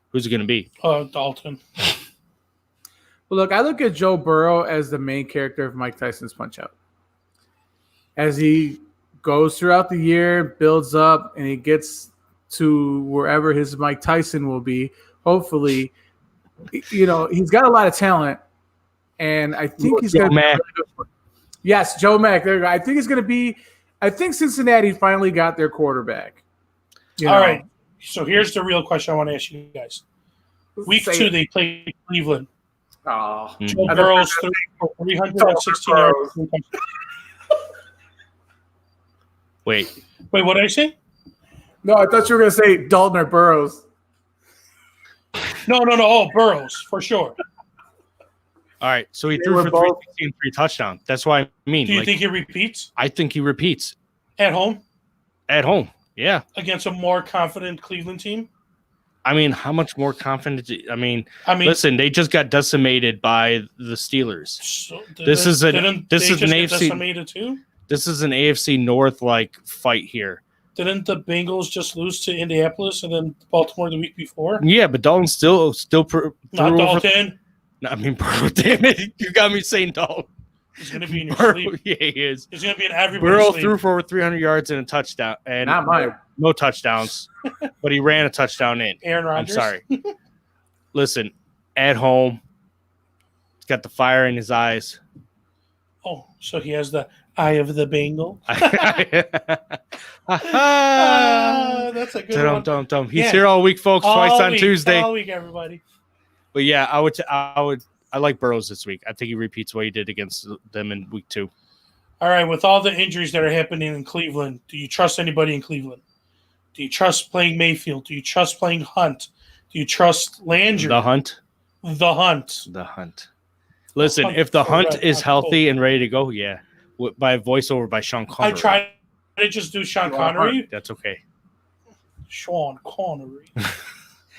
Who's it going to be? Dalton. Well, look, I look at Joe Burrow as the main character of Mike Tyson's Punch-Out. As he goes throughout the year, builds up, and he gets to wherever his Mike Tyson will be, hopefully, you know, he's got a lot of talent, and I think he's going to be really good. Yes, Joe Mack. There you go. I think he's going to be – I think Cincinnati finally got their quarterback. All right. So here's the real question I want to ask you guys. Week 2, they played Cleveland. Oh. Joe Burrow threw for 316 yards. Wait, what did I say? No, I thought you were going to say Dalton or Burrows. No. Oh, Burrows, for sure. all right. So he They threw were for both- 316 and 3 touchdowns. That's what I mean. Do you Like, think he repeats I think he repeats at home at home. Yeah. against a more confident Cleveland team? I mean, how much more confident? I mean, I mean, listen, they just got decimated by the Steelers. so This is an AFC. AFC. Decimated too? This is an AFC North like fight here. Didn't the Bengals just lose to Indianapolis and then Baltimore the week before? Yeah, but Dalton still threw Not over. Dalton. I mean, Burrow. Damn it, you got me saying Dalton. He's going to be in your Burrow, sleep. yeah, he is. He's going to be in everybody's Burrow sleep. threw for over 300 yards and a touchdown, and Not mine. no touchdowns, but he ran a touchdown in. Aaron I'm Rodgers. sorry. Listen, at home, he's got the fire in his eyes. Oh, so he has the eye of the Bengal. That's a good one. He's Yeah. here all week, folks. Twice All on week, Tuesday. All week, everybody. But yeah, I like Burrows this week. I think he repeats what he did against them in week 2. All right, with all the injuries that are happening in Cleveland, do you trust anybody in Cleveland? Do you trust playing Mayfield? Do you trust playing Hunt? Do you trust Landry? The Hunt. The Hunt. Listen, Hunt if the Hunt correct, is not healthy and ready to go, yeah, by a voiceover by Sean I Connery. tried to just do Sean Connery. That's okay. Sean Connery.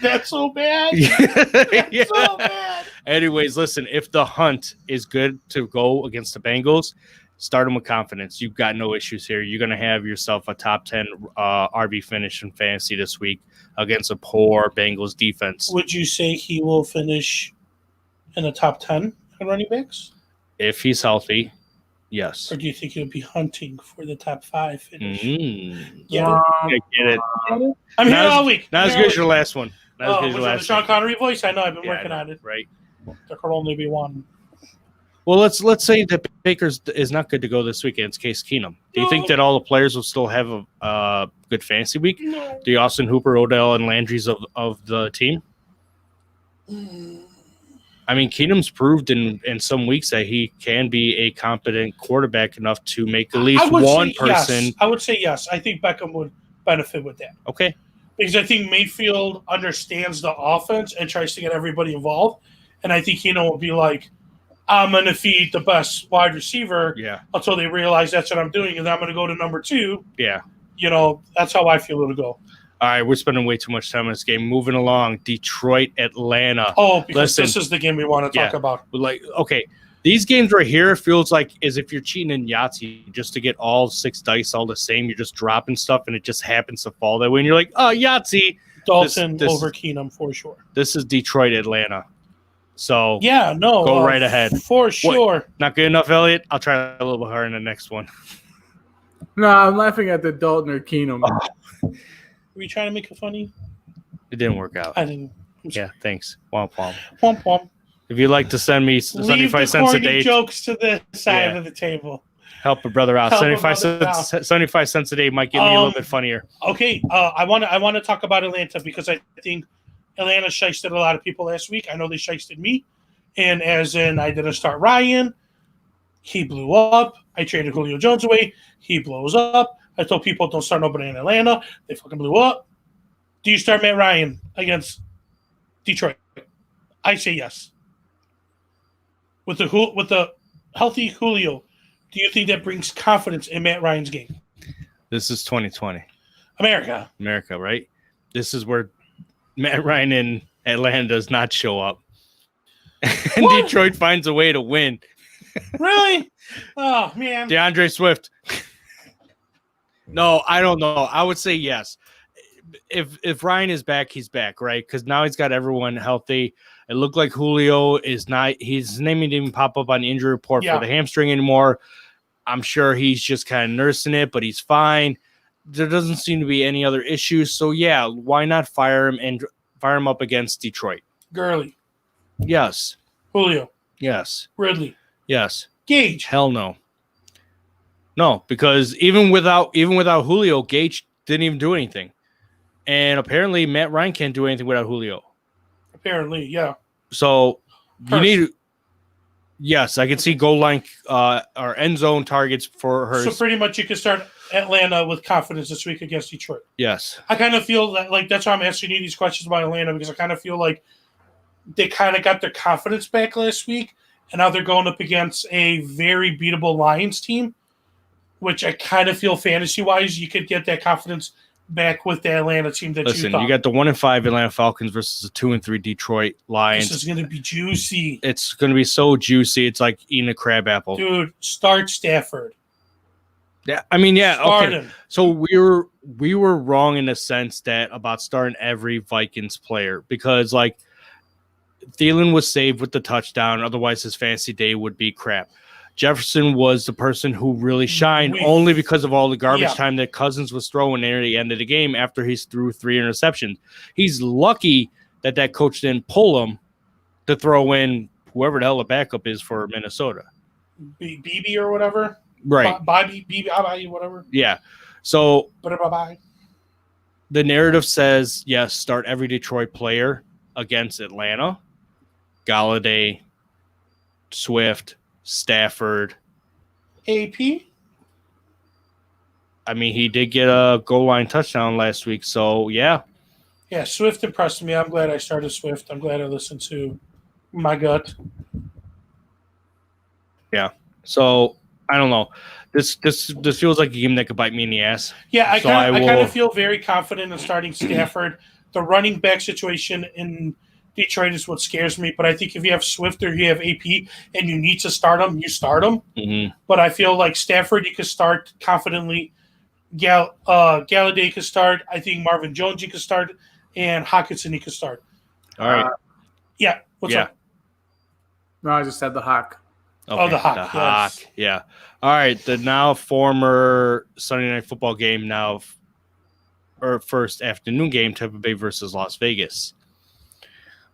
That's so bad. Yeah. That's so bad. Anyways, listen, if the hunt is good to go against the Bengals, start them with confidence. You've got no issues here. You're going to have yourself a top 10 RB finish in fantasy this week against a poor Bengals defense. Would you say he will finish in the top 10 in running backs? If he's healthy, yes. Or do you think he'll be hunting for the top 5 finish? Yeah, I get it. I'm here Not as- all week. Not as good as your last one. Not as good as was your it the last Sean one. Connery voice? I know. I've been Yeah, I working know, on it. right? There could only be one. Well, let's say that Baker's is not good to go this week against Case Keenum. Do you think that all the players will still have a good fantasy week? No. The Austin Hooper, Odell, and Landry's of the team? I mean, Keenum's proved in some weeks that he can be a competent quarterback enough to make at least one person. Yes. I would say yes. I think Beckham would benefit with that. Okay. Because I think Mayfield understands the offense and tries to get everybody involved. And I think Keenum will be like, I'm going to feed the best wide receiver Yeah. until they realize that's what I'm doing, and I'm going to go to number 2. Yeah. That's how I feel it'll go. All right. We're spending way too much time on this game. Moving along. Detroit, Atlanta. Oh, because Listen. this is the game we want to talk Yeah. about. Okay. These games right here feels like as if you're cheating in Yahtzee just to get all 6 dice all the same. You're just dropping stuff and it just happens to fall that way. And you're like, oh, Yahtzee. Dalton This- over Keenum for sure. This is Detroit, Atlanta. So Yeah, no. Go right ahead. For sure. not good enough, Elliot. I'll try a little bit harder in the next one. No, I'm laughing at the Dalton or Keenum. Were you trying to make it funny? It didn't work out. I didn't. Yeah, thanks. Womp womp. Womp womp. If you'd like to send me Leave 75 the cents a corny day, jokes to the side Yeah. of the table. help a brother out. Help a 75 brother cents, 75 cents a day might get me a little bit funnier. Okay, I want to talk about Atlanta because I think Atlanta shysted a lot of people last week. I know they shysted me, and as in I didn't start Ryan, he blew up. I traded Julio Jones away, he blows up. I told people don't start nobody in Atlanta, they fucking blew up. Do you start Matt Ryan against Detroit? I say yes. With the healthy Julio, do you think that brings confidence in Matt Ryan's game? This is 2020. America, right? This is where Matt Ryan in Atlanta does not show up. And What? Detroit finds a way to win. really? Oh man. DeAndre Swift. No, I don't know. I would say yes. If Ryan is back, he's back, right? Because now he's got everyone healthy. It looked like Julio is not. His name didn't even pop up on the injury report Yeah. for the hamstring anymore. I'm sure he's just kind of nursing it, but he's fine. There doesn't seem to be any other issues. So yeah, why not fire him and fire him up against Detroit? Gurley, Yes, Julio, yes, Ridley, yes. Gage. Hell no. No, because even without Julio, Gage didn't even do anything. And apparently Matt Ryan can't do anything without Julio. Apparently, yeah. So you Hurst. need yes, I can see goal line or end zone targets for her. So pretty much you can start Atlanta with confidence this week against Detroit. Yes. I kind of feel that like that's why I'm asking you these questions about Atlanta because I kind of feel like they kind of got their confidence back last week, and now they're going up against a very beatable Lions team, which I kind of feel fantasy wise you could get that confidence back with the Atlanta team that Listen, you thought. you got the 1-5 Atlanta Falcons versus the 2-3 Detroit Lions. This is going to be juicy. It's going to be so juicy. It's like eating a crab apple. Dude, start Stafford. Yeah, I mean, yeah, Start okay. him. So we were wrong in the sense that about starting every Vikings player because like Thielen was saved with the touchdown. Otherwise, his fantasy day would be crap. Jefferson was the person who really shined only because of all the garbage time that Cousins was throwing near the end of the game after he threw 3 interceptions. He's lucky that coach didn't pull him to throw in whoever the hell the backup is for Minnesota. BB or whatever. Right. Bobby, BB, whatever. Yeah. So Bye. the narrative says, yes, start every Detroit player against Atlanta. Galladay, Swift, Stafford. AP. I mean, he did get a goal line touchdown last week. So, yeah. Yeah, Swift impressed me. I'm glad I started Swift. I'm glad I listened to my gut. Yeah. So, I don't know. This feels like a game that could bite me in the ass. Yeah, I So kind will- of feel very confident in starting Stafford. The running back situation in Detroit is what scares me. But I think if you have Swift or you have AP and you need to start them, you start them. Mm-hmm. But I feel like Stafford, you could start confidently. Galladay could start. I think Marvin Jones you could start, and Hockenson you could start. All right. Yeah. What's up? No, I just said the Hawk. Oh, the Hawk, yes. Yeah. All right. The now former Sunday Night Football game or first afternoon game, Tampa Bay versus Las Vegas.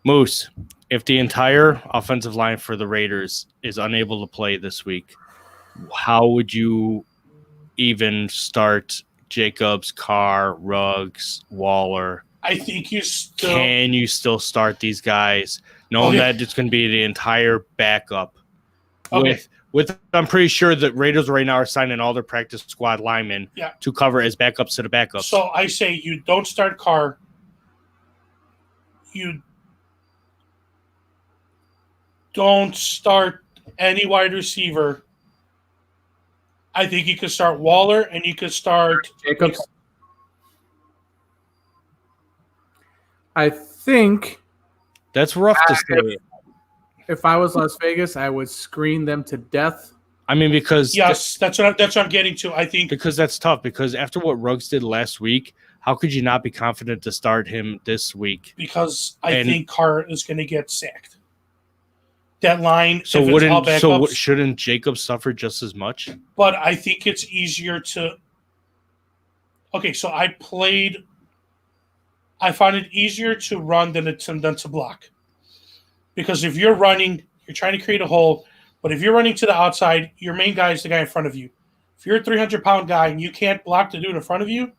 Moose, if the entire offensive line for the Raiders is unable to play this week, how would you even start Jacobs, Carr, Ruggs, Waller? I think you still Can you still start these guys, knowing that it's going to be the entire backup? Okay. With I'm pretty sure that Raiders right now are signing all their practice squad linemen to cover as backups to the backups. So I say you don't start Carr. You don't start any wide receiver. I think you could start Waller and you could start Jacobs. I think That's rough to say. if I was Las Vegas, I would screen them to death. I mean, because Yes, that's what I'm getting to. I think because that's tough. Because after what Ruggs did last week, how could you not be confident to start him this week? because I think Carr is going to get sacked. That line. So if it's all backups, shouldn't Jacob suffer just as much? but I think it's easier to. Okay, so I find it easier to run than to block, because if you're running, you're trying to create a hole. But if you're running to the outside, your main guy is the guy in front of you. If you're a 300-pound guy and you can't block the dude in front of you,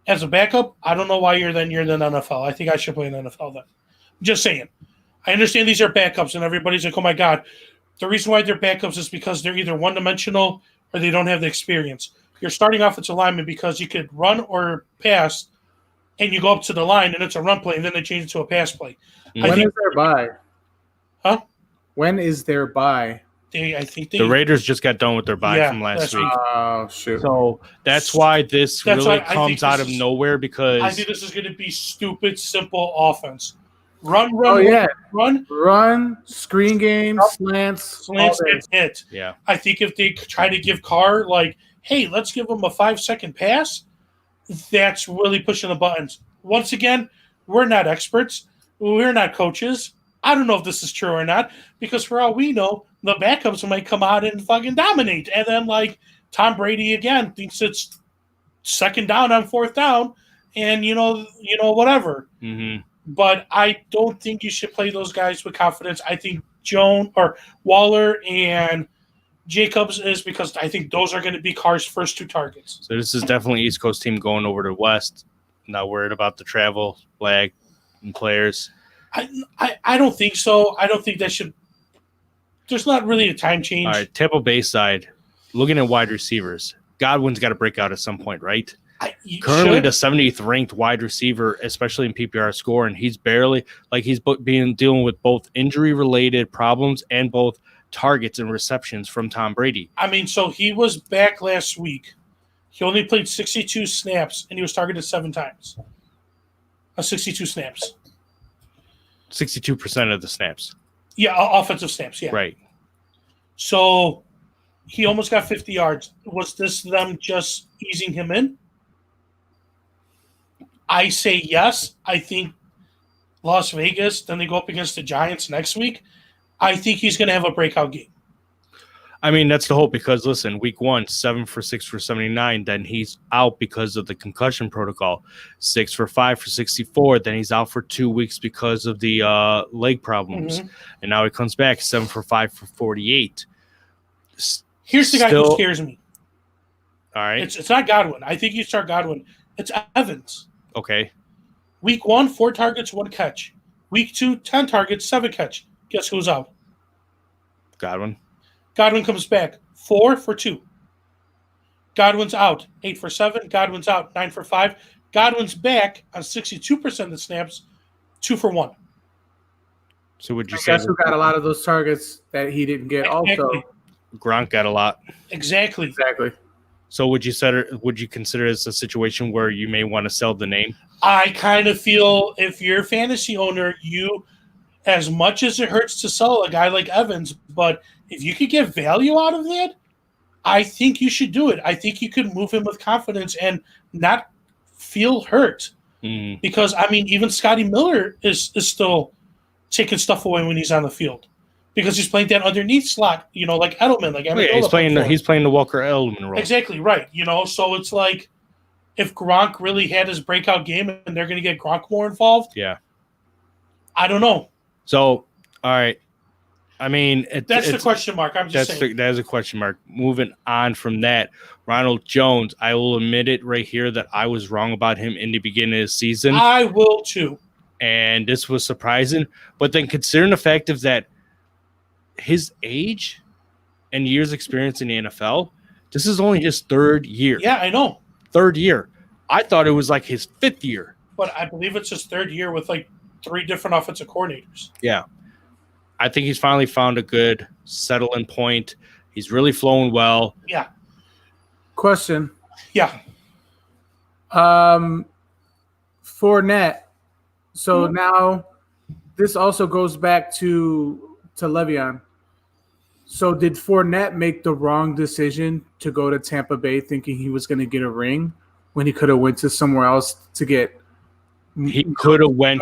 as a backup, I don't know why you're in the NFL. I think I should play in the NFL then. Just saying. I understand these are backups, and everybody's like, oh, my God. The reason why they're backups is because they're either one-dimensional or they don't have the experience. You're starting offensive lineman because you could run or pass, and you go up to the line, and it's a run play, and then they change it to a pass play. When is their bye? Huh? When is their bye? I think The Raiders just got done with their bye from last week. Oh, shoot. So that's why this really comes out of nowhere, because I think this is going to be stupid, simple offense. Run, screen game, slants, and hit. Yeah. I think if they try to give Carr, like, hey, let's give him a 5-second pass, that's really pushing the buttons. Once again, we're not experts. We're not coaches. I don't know if this is true or not, because for all we know, the backups might come out and fucking dominate. And then, like, Tom Brady, again, thinks it's second down on fourth down, and, whatever. Mm-hmm. But I don't think you should play those guys with confidence. I think Waller and Jacobs is, because I think those are going to be Carr's first two targets. So this is definitely East Coast team going over to West. Not worried about the travel flag and players. I don't think so. I don't think that should. There's not really a time change. All right, Tampa Bay side, looking at wide receivers, Godwin's got to break out at some point, right? Currently the 70th ranked wide receiver, especially in PPR score, and he's barely dealing with both injury related problems and both targets and receptions from Tom Brady. I mean, so he was back last week. He only played 62 snaps, and he was targeted 7 times. 62 snaps. 62% of the snaps. Yeah, offensive snaps, yeah. Right. So he almost got 50 yards. Was this them just easing him in? I say yes. I think Las Vegas, then they go up against the Giants next week. I think he's going to have a breakout game. I mean, that's the hope, because, listen, week 1, 7 for 6 for 79. Then he's out because of the concussion protocol. 6 for 5 for 64. Then he's out for 2 weeks because of the leg problems. Mm-hmm. And now he comes back 7 for 5 for 48. Here's the guy who scares me. All right. It's not Godwin. I think you start Godwin. It's Evans. Okay. Week 1, 4 targets, 1 catch. Week 2, 10 targets, 7 catch. Guess who's out? Godwin comes back. 4 for 2. Godwin's out. 8 for 7. Godwin's out. 9 for 5. Godwin's back on 62% of the snaps. 2 for 1. So would you say guess who got a lot of those targets that he didn't get? Exactly. Also, Gronk got a lot. Exactly. So would you consider this a situation where you may want to sell the name? I kind of feel if you're a fantasy owner, you, as much as it hurts to sell a guy like Evans, but if you could get value out of that, I think you should do it. I think you could move him with confidence and not feel hurt. Because, I mean, even Scotty Miller is still taking stuff away when he's on the field because he's playing that underneath slot, like Edelman. He's playing the Walker Edelman role. Exactly, right. So it's like if Gronk really had his breakout game and they're going to get Gronk more involved. Yeah. I don't know. So, all right. I mean, that's the question mark. I'm just saying. That is a question mark. Moving on from that, Ronald Jones, I will admit it right here that I was wrong about him in the beginning of the season. I will too. And this was surprising. But then considering the fact of that his age and years experience in the NFL, this is only his third year. Yeah, I know. Third year. I thought it was like his fifth year. But I believe it's his third year with like 3 different offensive coordinators. Yeah. I think he's finally found a good settling point. He's really flowing well. Yeah. Question. Yeah. Fournette. So now this also goes back to Le'Veon. So did Fournette make the wrong decision to go to Tampa Bay thinking he was going to get a ring when he could have went to somewhere else to get? He could have went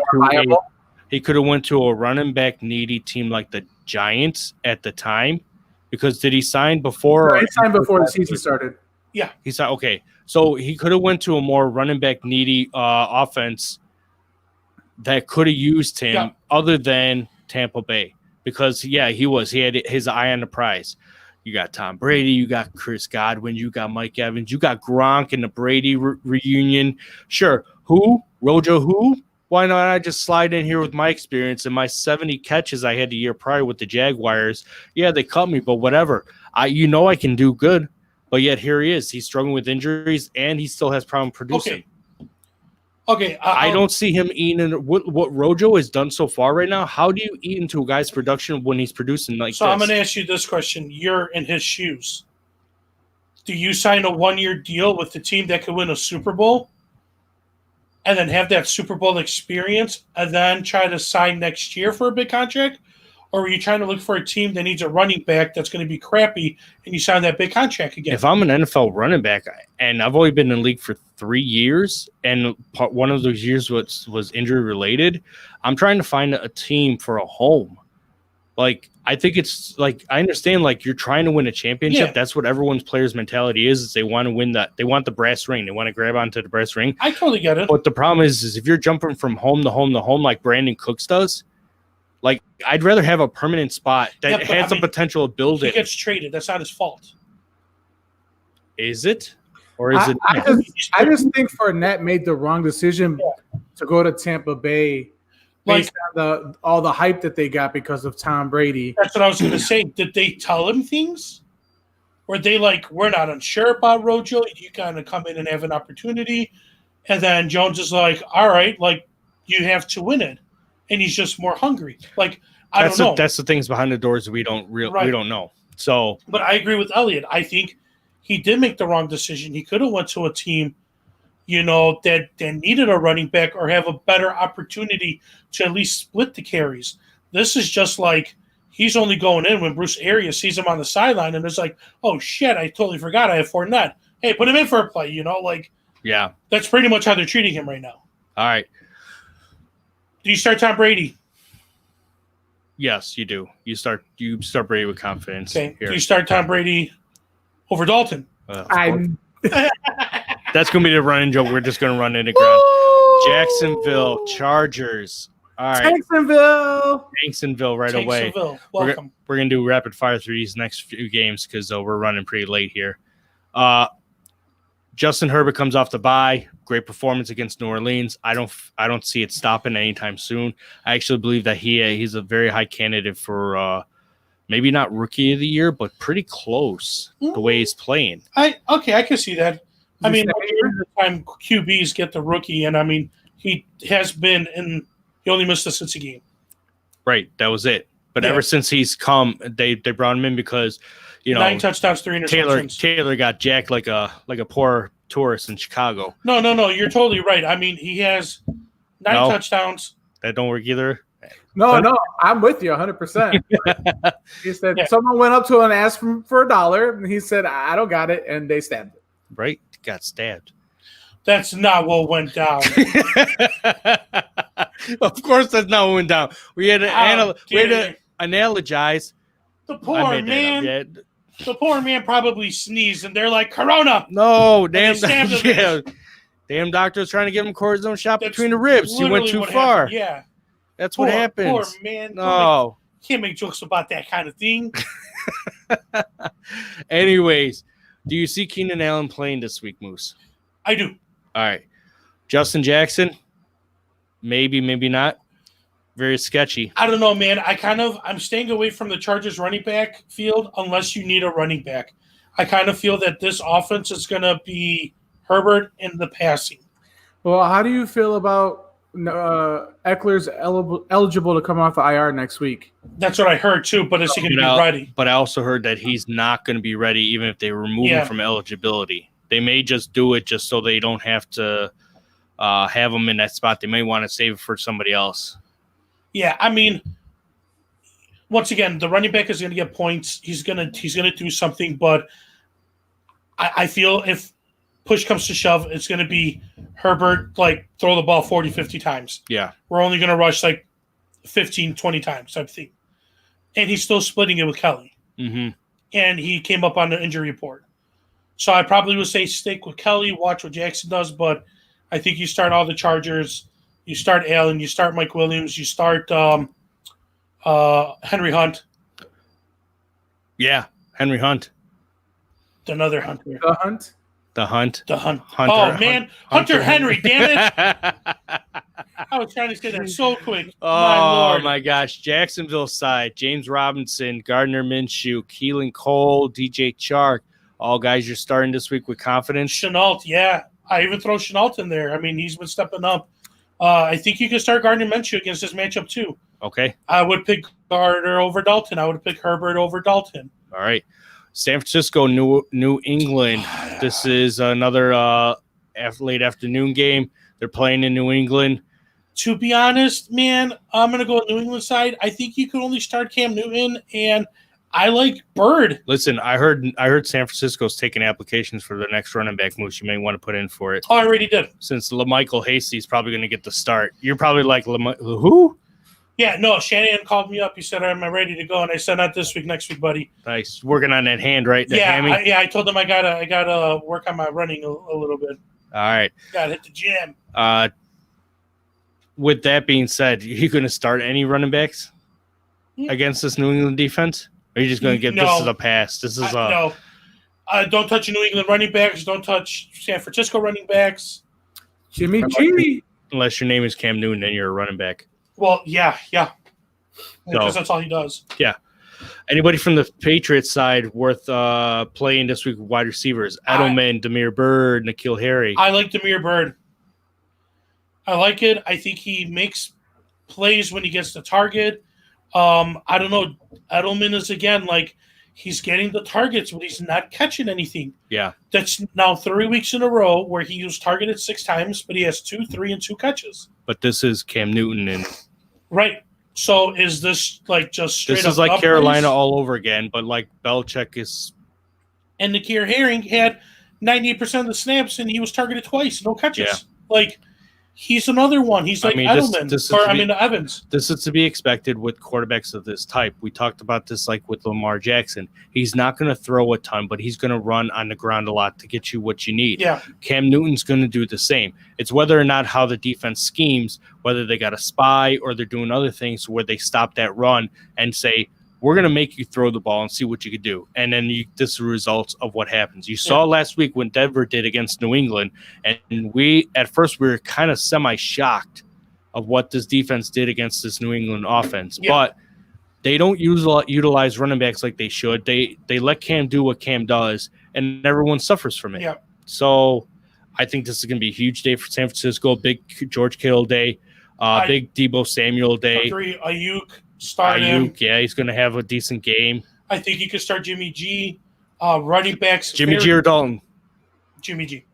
to a running back needy team like the Giants at the time. Because did he sign before? No, he signed before the season started. Yeah. He signed. Okay. So he could have went to a more running back needy offense that could have used him other than Tampa Bay. Because, he had his eye on the prize. You got Tom Brady, you got Chris Godwin, you got Mike Evans, you got Gronk in the Brady reunion. Sure. Rojo who? Why not I just slide in here with my experience and my 70 catches I had the year prior with the Jaguars? Yeah, they cut me, but whatever. I can do good. But yet here he is. He's struggling with injuries, and he still has problem producing. Okay. I don't see him eating what Rojo has done so far right now. How do you eat into a guy's production when he's producing like so this? I'm going to ask you this question. You're in his shoes. Do you sign a 1-year deal with the team that could win a Super Bowl and then have that Super Bowl experience and then try to sign next year for a big contract? Or are you trying to look for a team that needs a running back that's going to be crappy and you sign that big contract again? If I'm an NFL running back and I've only been in the league for 3 years and one of those years was injury related, I'm trying to find a team for a home. Like, I think it's like, I understand, like, you're trying to win a championship. Yeah. That's what everyone's player's mentality is they want to win that. They want the brass ring. They want to grab onto the brass ring. I totally get it. But the problem is if you're jumping from home to home to home like Brandon Cooks does, like, I'd rather have a permanent spot that has the potential of building. He gets traded. That's not his fault. Is it? Or is it? I just think Fournette made the wrong decision to go to Tampa Bay based on all the hype that they got because of Tom Brady. That's what I was going to say. Did they tell him things? Were they like, we're not unsure about Rojo. You kind of come in and have an opportunity. And then Jones is like, all right, like, you have to win it. And he's just more hungry. Like, I don't know. That's the things behind the doors that we don't know. So, but I agree with Elliot. I think he did make the wrong decision. He could have went to a team, that needed a running back or have a better opportunity to at least split the carries. This is just like he's only going in when Bruce Arians sees him on the sideline and it's like, oh shit, I totally forgot I have Fournette. Hey, put him in for a play. yeah, that's pretty much how they're treating him right now. All right. Do you start Tom Brady? Yes, you do. You start Brady with confidence. Okay. Here. Do you start Tom Brady over Dalton? That's going to be the running joke. We're just going to run into ground. Jacksonville Chargers. All right. Jacksonville right away. Welcome. We're going to do rapid fire through these next few games because we're running pretty late here. Justin Herbert comes off the bye. Great performance against New Orleans. I don't see it stopping anytime soon. I actually believe that he's a very high candidate for maybe not rookie of the year, but pretty close the way he's playing. I can see that. I mean, the time QBs get the rookie, and I mean, he has been in. He only missed a Cincy game. Right, that was it. But ever since he's come, they brought him in because You know, 9 touchdowns, 3 interceptions. Taylor got jacked like a poor tourist in Chicago. No. You're totally right. I mean, he has 9 touchdowns. That don't work either. No, I'm with you 100%. He said someone went up to him and asked him for $1, and he said, "I don't got it," and they stabbed him. Right? Got stabbed. That's not what went down. Of course, that's not what went down. We had to analogize. The poor man. The poor man probably sneezed, and they're like, "Corona." No, damn, stabbed him. damn doctor was trying to give him cortisone shot between the ribs. He went too far. Happened. Yeah, that's what happens. Poor man. No, can't make jokes about that kind of thing. Anyways, do you see Keenan Allen playing this week, Moose? I do. All right. Justin Jackson, maybe not. Very sketchy. I don't know, man. I'm staying away from the Chargers running back field unless you need a running back. I kind of feel that this offense is going to be Herbert in the passing. Well, how do you feel about Eckler's eligible to come off the IR next week? That's what I heard too, but is he going to be ready? But I also heard that he's not going to be ready even if they remove him from eligibility. They may just do it just so they don't have to have him in that spot. They may want to save it for somebody else. Yeah, I mean, once again, the running back is going to get points. He's gonna do something, but I feel if push comes to shove, it's going to be Herbert, like, throw the ball 40, 50 times. Yeah. We're only going to rush, like, 15, 20 times type thing. And he's still splitting it with Kelly. Mm-hmm. And he came up on the injury report. So I probably would say stick with Kelly, watch what Jackson does, but I think you start all the Chargers. You start Allen, you start Mike Williams, you start Henry Hunt. Yeah, Henry Hunt. Another Hunter. The Hunt? The Hunt. The Hunt. Hunter, oh, man. Hunter Henry, damn it. I was trying to say that so quick. Oh, my gosh. Jacksonville side, James Robinson, Gardner Minshew, Keelan Cole, DJ Chark. All guys you're starting this week with confidence. Chenault, yeah. I even throw Chenault in there. I mean, he's been stepping up. I think you can start Gardner Minshew against this matchup too. Okay. I would pick Gardner over Dalton. I would pick Herbert over Dalton. All right. San Francisco, New England. This is another late afternoon game. They're playing in New England. To be honest, man, I'm going to go New England side. I think you can only start Cam Newton, and I like Bird. Listen, I heard San Francisco's taking applications for the next running back, Moose. You may want to put in for it. Oh, I already did. Since LaMichael Hasty's probably going to get the start. You're probably like, who? Yeah, no, Shanahan called me up. He said, "Am I ready to go?" And I said, "Not this week, next week, buddy." Nice. Working on that hand, right? I told him I gotta work on my running a little bit. All right. Gotta hit the gym. With that being said, are you going to start any running backs against this New England defense? Or are you just going to get this as a pass? This is no. Don't touch New England running backs. Don't touch San Francisco running backs. Jimmy G. Unless your name is Cam Newton and you're a running back. Well, yeah. Because that's all he does. Yeah. Anybody from the Patriots side worth playing this week with wide receivers? Edelman, Damiere Byrd, N'Keal Harry. I like Damiere Byrd. I like it. I think he makes plays when he gets the target. I don't know. Edelman is, again, like, he's getting the targets, but he's not catching anything. Yeah. That's now 3 weeks in a row where he was targeted 6 times, but he has 2, 3, and 2 catches. But this is Cam Newton. And right. So is this, like, just straight up? This is like Carolina all over again, but, like, Belichick is. And N'Keal Harry had 98% of the snaps, and he was targeted twice. No catches. Yeah. Like, he's another one. He's like Edelman, Evans. This is to be expected with quarterbacks of this type. We talked about this like with Lamar Jackson. He's not going to throw a ton, but he's going to run on the ground a lot to get you what you need. Yeah. Cam Newton's going to do the same. It's whether or not how the defense schemes, whether they got a spy or they're doing other things where they stop that run and say, we're going to make you throw the ball and see what you could do. And then this is the results of what happens. You saw last week when Denver did against New England, and at first we were kind of semi-shocked of what this defense did against this New England offense. Yeah. But they don't utilize running backs like they should. They let Cam do what Cam does, and everyone suffers from it. Yeah. So I think this is going to be a huge day for San Francisco, big George Kittle day, big Deebo Samuel day. Ayuk. Start Ayuk, yeah, he's going to have a decent game. I think you could start Jimmy G. Running backs. Jimmy G or Dalton? Jimmy G.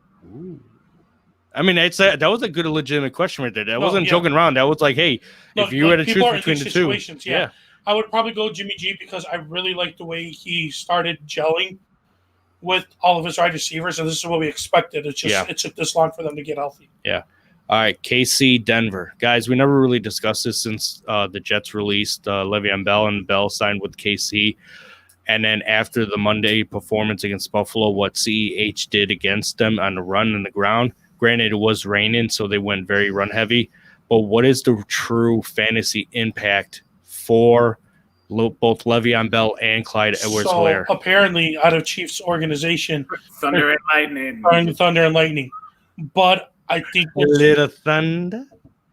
I mean, that was a good legitimate question right there. That wasn't yeah. joking around. That was like, hey, if you had to choose between the two. Yeah. I would probably go Jimmy G because I really like the way he started gelling with all of his wide receivers, and this is what we expected. It's just it took this long for them to get healthy. Yeah. All right, KC, Denver. Guys, we never really discussed this since the Jets released Le'Veon Bell, and Bell signed with KC. And then after the Monday performance against Buffalo, what CEH did against them on the run and the ground. Granted, it was raining, so they went very run-heavy. But what is the true fantasy impact for both Le'Veon Bell and Clyde Edwards-Helaire? So apparently, out of Chiefs organization, Thunder and Lightning. Thunder and Lightning. But I think a little thunder,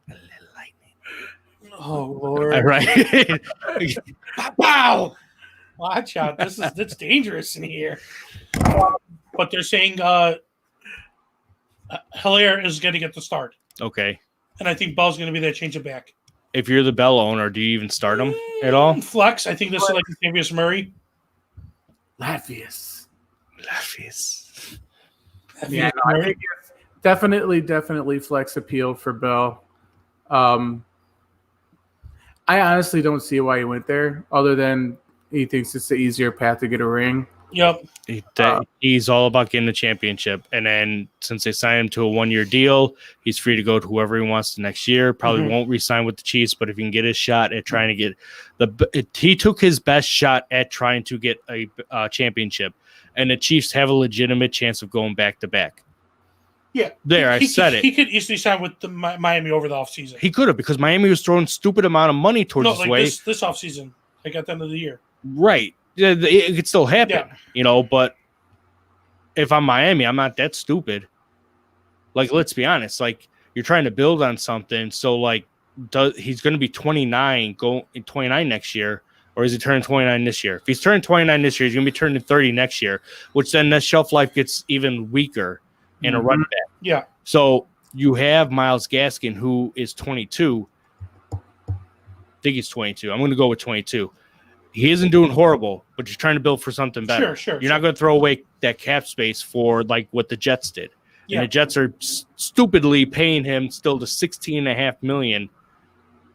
a little lightning. Oh Lord! All right. Wow! Watch out! That's dangerous in here. But they're saying Helaire is going to get the start. Okay. And I think Bell's going to be that change it back. If you're the Bell owner, do you even start him at all? Flex. I think this is like Latavius Murray. Latvius. Yeah, I think it's definitely flex appeal for Bell. I honestly don't see why he went there, other than he thinks it's the easier path to get a ring. Yep. He's all about getting the championship. And then since they signed him to a 1-year deal, he's free to go to whoever he wants the next year. Probably won't re-sign with the Chiefs, but if he can get his shot at trying to get he took his best shot at trying to get a championship. And the Chiefs have a legitimate chance of going back to back. Yeah. I said it. He could easily sign with the Miami over the offseason. He could have, because Miami was throwing stupid amount of money towards his way. This offseason, like at the end of the year. Right. It could still happen, but if I'm Miami, I'm not that stupid. Like, let's be honest. Like, you're trying to build on something. So, like, he's going to be 29 next year, or is he turning 29 this year? If he's turning 29 this year, he's going to be turning 30 next year, which then the shelf life gets even weaker in a running back. Yeah. So you have Myles Gaskin, who is 22. I think he's 22. I'm going to go with 22. He isn't doing horrible, but you're trying to build for something better. Sure. You're not going to throw away that cap space for like what the Jets did. Yeah. And the Jets are stupidly paying him still the $16.5 million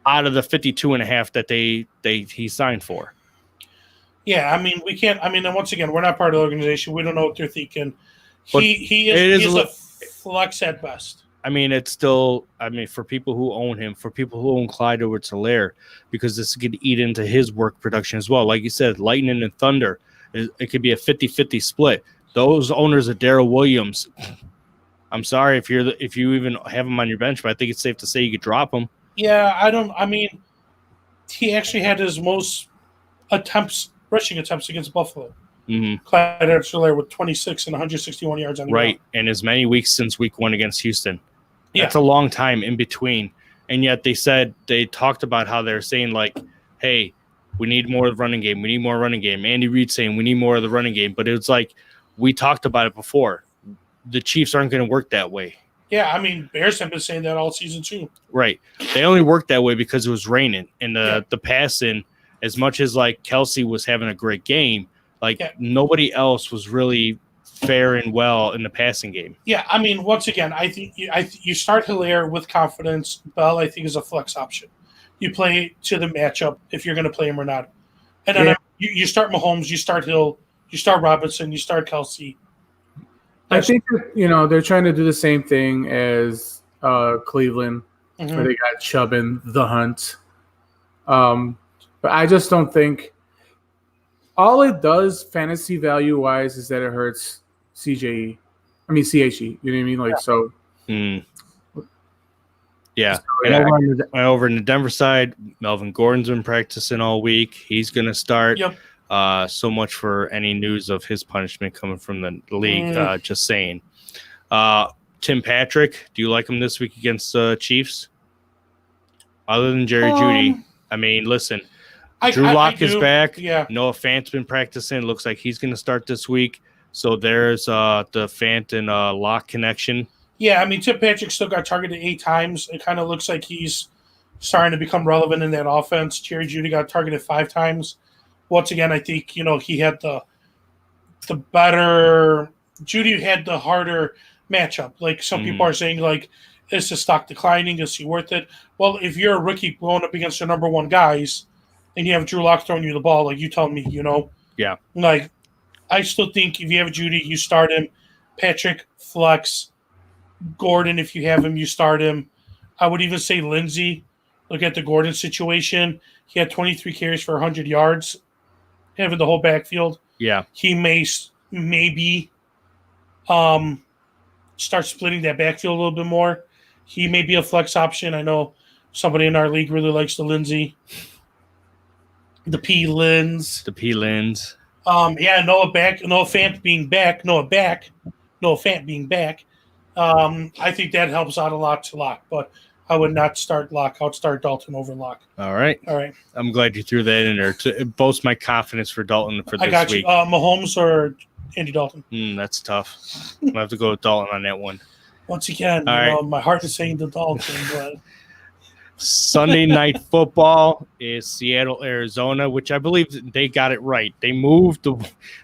out of the $52.5 million that he signed for. Yeah, I mean, we can't. I mean, and once again, we're not part of the organization. We don't know what they're thinking. He is a flex at best. I mean, it's still, for people who own him, for people who own Clyde Edwards-Helaire, because this could eat into his work production as well. Like you said, Lightning and Thunder, it could be a 50-50 split. Those owners of Darrell Williams, I'm sorry if you even have him on your bench, but I think it's safe to say you could drop him. Yeah, he actually had his most rushing attempts against Buffalo. Mm-hmm. Clyde Edwards-Helaire with 26 and 161 yards on the ground. And as many weeks since week 1 against Houston. Yeah. That's a long time in between. And yet they talked about how they're saying, like, hey, we need more of the running game. We need more running game. Andy Reid saying we need more of the running game. But it's like we talked about it before. The Chiefs aren't going to work that way. Yeah, Bears have been saying that all season too. Right. They only worked that way because it was raining. And the passing, as much as like Kelsey was having a great game, nobody else was really faring well in the passing game. Yeah, once again, I think you start Helaire with confidence. Bell, I think, is a flex option. You play to the matchup if you're going to play him or not. And then you start Mahomes, you start Hill, you start Robinson, you start Kelsey. I think they're trying to do the same thing as Cleveland, where they got Chubb in the hunt. But I just don't think all it does fantasy value wise is that it hurts CHE. You know what I mean? So. Yeah. And over in the Denver side, Melvin Gordon's been practicing all week. He's going to start. Yep. So much for any news of his punishment coming from the league. Just saying. Tim Patrick, do you like him this week against the Chiefs? Other than Jerry Jeudy. Listen. Drew Lock is back. Yeah. Noah Fant's been practicing. Looks like he's going to start this week. So there's the Fant and Lock connection. Yeah, Tim Patrick still got targeted 8 times. It kind of looks like he's starting to become relevant in that offense. Jerry Jeudy got targeted 5 times. once again, I think he had the better. Judy had the harder matchup. Like some people are saying, like, is the stock declining? Is he worth it? Well, if you're a rookie going up against the number one guys, and you have Drew Lock throwing you the ball, like you tell me, Yeah. Like, I still think if you have Judy, you start him. Patrick, flex. Gordon, if you have him, you start him. I would even say Lindsey. Look at the Gordon situation. He had 23 carries for 100 yards, having the whole backfield. Yeah. He maybe start splitting that backfield a little bit more. He may be a flex option. I know somebody in our league really likes the Lindsey. The P-Lins. Yeah, Noah Fant being back. I think that helps out a lot to Lock, but I would not start Lock. I would start Dalton over Lock. All right. I'm glad you threw that in there to boost my confidence for Dalton for this week. I got you. Mahomes or Andy Dalton? That's tough. I'm going to have to go with Dalton on that one. Once again, my heart is saying the Dalton, but Sunday Night Football is Seattle, Arizona, which I believe they got it right. They moved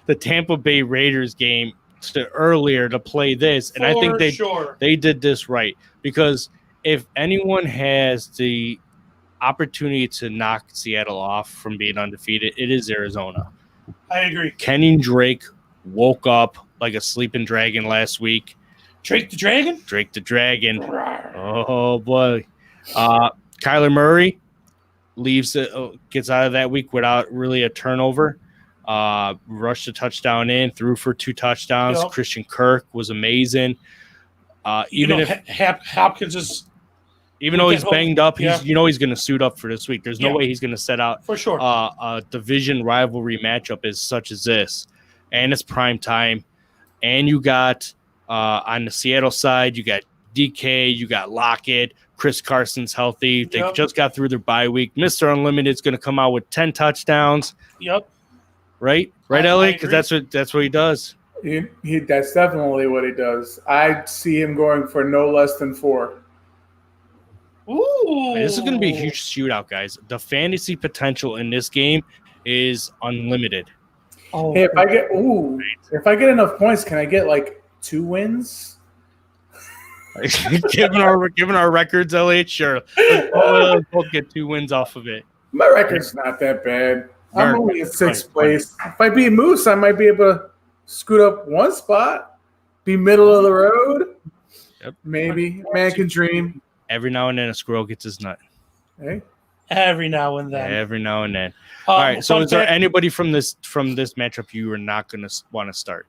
the Tampa Bay Raiders game to earlier to play this, and I think they did this right, because if anyone has the opportunity to knock Seattle off from being undefeated, it is Arizona. I agree. Kenyon Drake woke up like a sleeping dragon last week. Drake the Dragon? Drake the Dragon. Oh, boy. Kyler Murray gets out of that week without really a turnover. Rushed a touchdown in, threw for 2 touchdowns. Yep. Christian Kirk was amazing. Hopkins is, even though he's banged up, he's going to suit up for this week. There's no way he's going to set out for sure. A division rivalry matchup as such as this, and it's prime time. And you got on the Seattle side, you got DK, you got Lockett. Chris Carson's healthy. They just got through their bye week. Mr. Unlimited is going to come out with 10 touchdowns. Yep. Right, Elliot? Because that's what he does. That's definitely what he does. I see him going for no less than 4. Ooh. This is going to be a huge shootout, guys. The fantasy potential in this game is unlimited. Oh, hey, if I get enough points, can I get like 2 wins? given our records, Elliot, sure. Let's both get 2 wins off of it. My record's not that bad. I'm only in 6th place. If I beat Moose, I might be able to scoot up 1 spot, be middle of the road. Yep. Maybe. Man can dream. Every now and then a squirrel gets his nut. Hey. Every now and then. Every now and then. All right. So is there anybody from this matchup you are not going to want to start?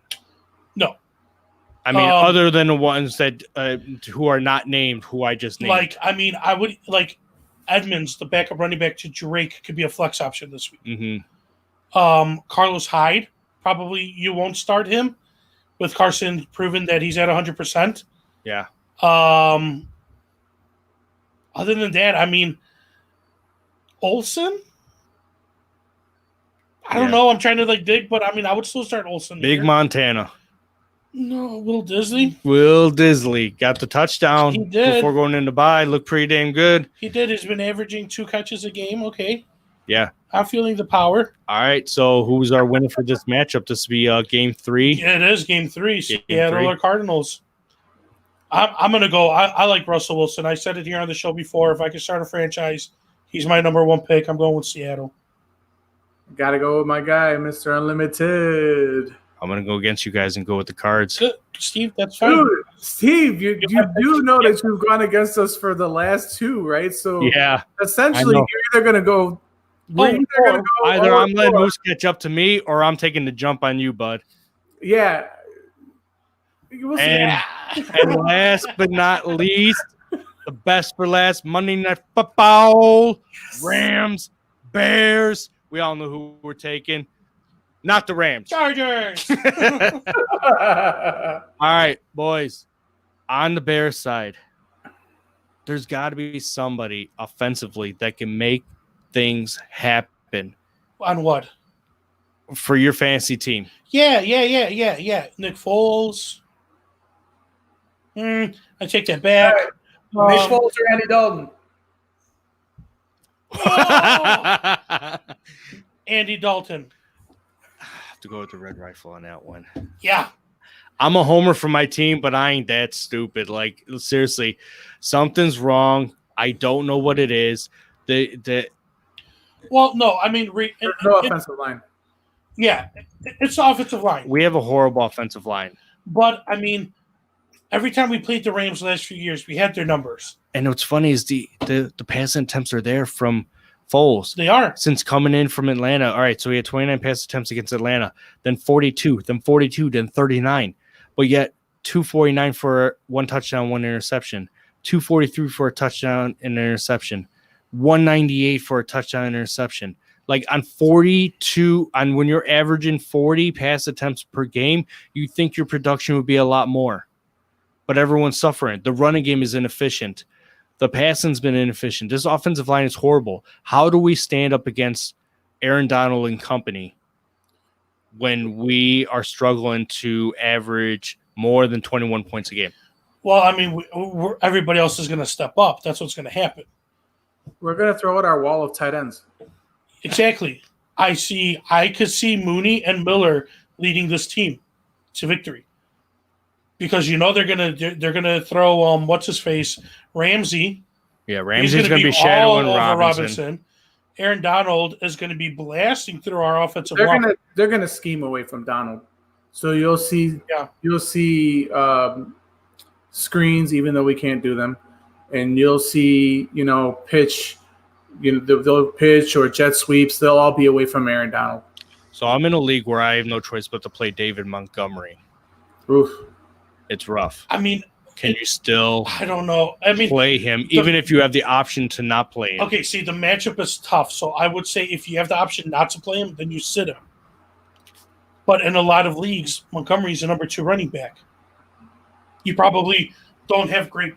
No. I mean, other than the ones that who are not named, who I just named. I would like Edmonds, the backup running back to Drake, could be a flex option this week. Mm-hmm. Carlos Hyde, probably you won't start him with Carson proven that he's at 100%. Yeah. Other than that, I mean, Olsen. I don't know. I'm trying to dig, but I mean, I would still start Olsen. Big Montana. No, Will Disley. Will Disley got the touchdown He did. Before going into bye. Looked pretty damn good. He did. He's been averaging 2 catches a game. Okay. Yeah. I'm feeling the power. All right. So who's our winner for this matchup? This will be game 3. Yeah, it is game 3. Seattle or Cardinals. I'm going to go. I like Russell Wilson. I said it here on the show before. If I could start a franchise, he's my number 1 pick. I'm going with Seattle. Got to go with my guy, Mr. Unlimited. I'm going to go against you guys and go with the Cards. Good. Steve, that's fine. Dude, Steve, you do know that you've gone against us for the last 2, right? So yeah, essentially, you're either going to go. Either I'm letting Moose catch up to me, or I'm taking the jump on you, bud. Yeah. And last but not least, the best for last, Monday Night Football, Rams, Bears. We all know who we're taking. Not the Rams. Chargers. All right, boys. On the Bears side, there's got to be somebody offensively that can make things happen. On what? For your fantasy team. Yeah. Nick Foles. I take that back. Nick Foles or Andy Dalton? Andy Dalton. I have to go with the Red Rifle on that one. Yeah. I'm a homer for my team, but I ain't that stupid. Like, seriously, something's wrong. I don't know what it is. Well, no, I mean, There's no offensive line. yeah, it's the offensive line. we have a horrible offensive line. But, I mean, every time we played the Rams the last few years, we had their numbers. And what's funny is the passing attempts are there from Foles. They are. Since coming in from Atlanta. All right, so we had 29 pass attempts against Atlanta, then 42, then 42, then 39. But yet 249 for one touchdown, one interception, 243 for a touchdown and an interception, 198 for a touchdown and interception. Like on 42, on when you're averaging 40 pass attempts per game, you think your production would be a lot more. But everyone's suffering. The running game is inefficient. The passing's been inefficient. This offensive line is horrible. How do we stand up against Aaron Donald and company when we are struggling to average more than 21 points a game? Well, I mean, everybody else is going to step up. That's what's going to happen. We're going to throw out our wall of tight ends. Exactly. I could see Mooney and Miller leading this team to victory. Because they're gonna throw what's his face, Ramsey. Yeah, Ramsey's going to be shadowing all over Robinson. Aaron Donald is going to be blasting through our offensive line. They're gonna scheme away from Donald, so you'll see screens even though we can't do them, and you'll see pitch, they'll pitch or jet sweeps. They'll all be away from Aaron Donald. So I'm in a league where I have no choice but to play David Montgomery. Oof. It's rough. I mean, can you still? I don't know. I mean, play him even if you have the option to not play him. Okay, see, the matchup is tough. So I would say if you have the option not to play him, then you sit him. But in a lot of leagues, Montgomery's a number 2 running back. You probably don't have great.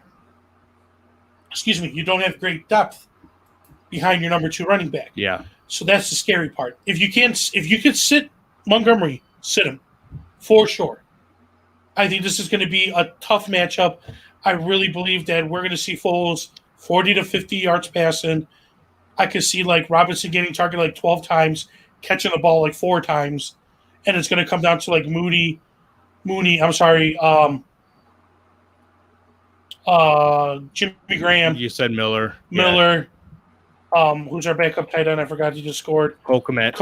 You don't have great depth behind your number 2 running back. Yeah. So that's the scary part. If you can sit Montgomery, sit him for sure. I think this is going to be a tough matchup. I really believe that we're going to see Foles 40 to 50 yards passing. I could see like Robinson getting targeted like 12 times, catching the ball like 4 times, and it's going to come down to like Mooney. Jimmy Graham. You said Miller. Miller. Who's our backup tight end? I forgot he just scored. Komet.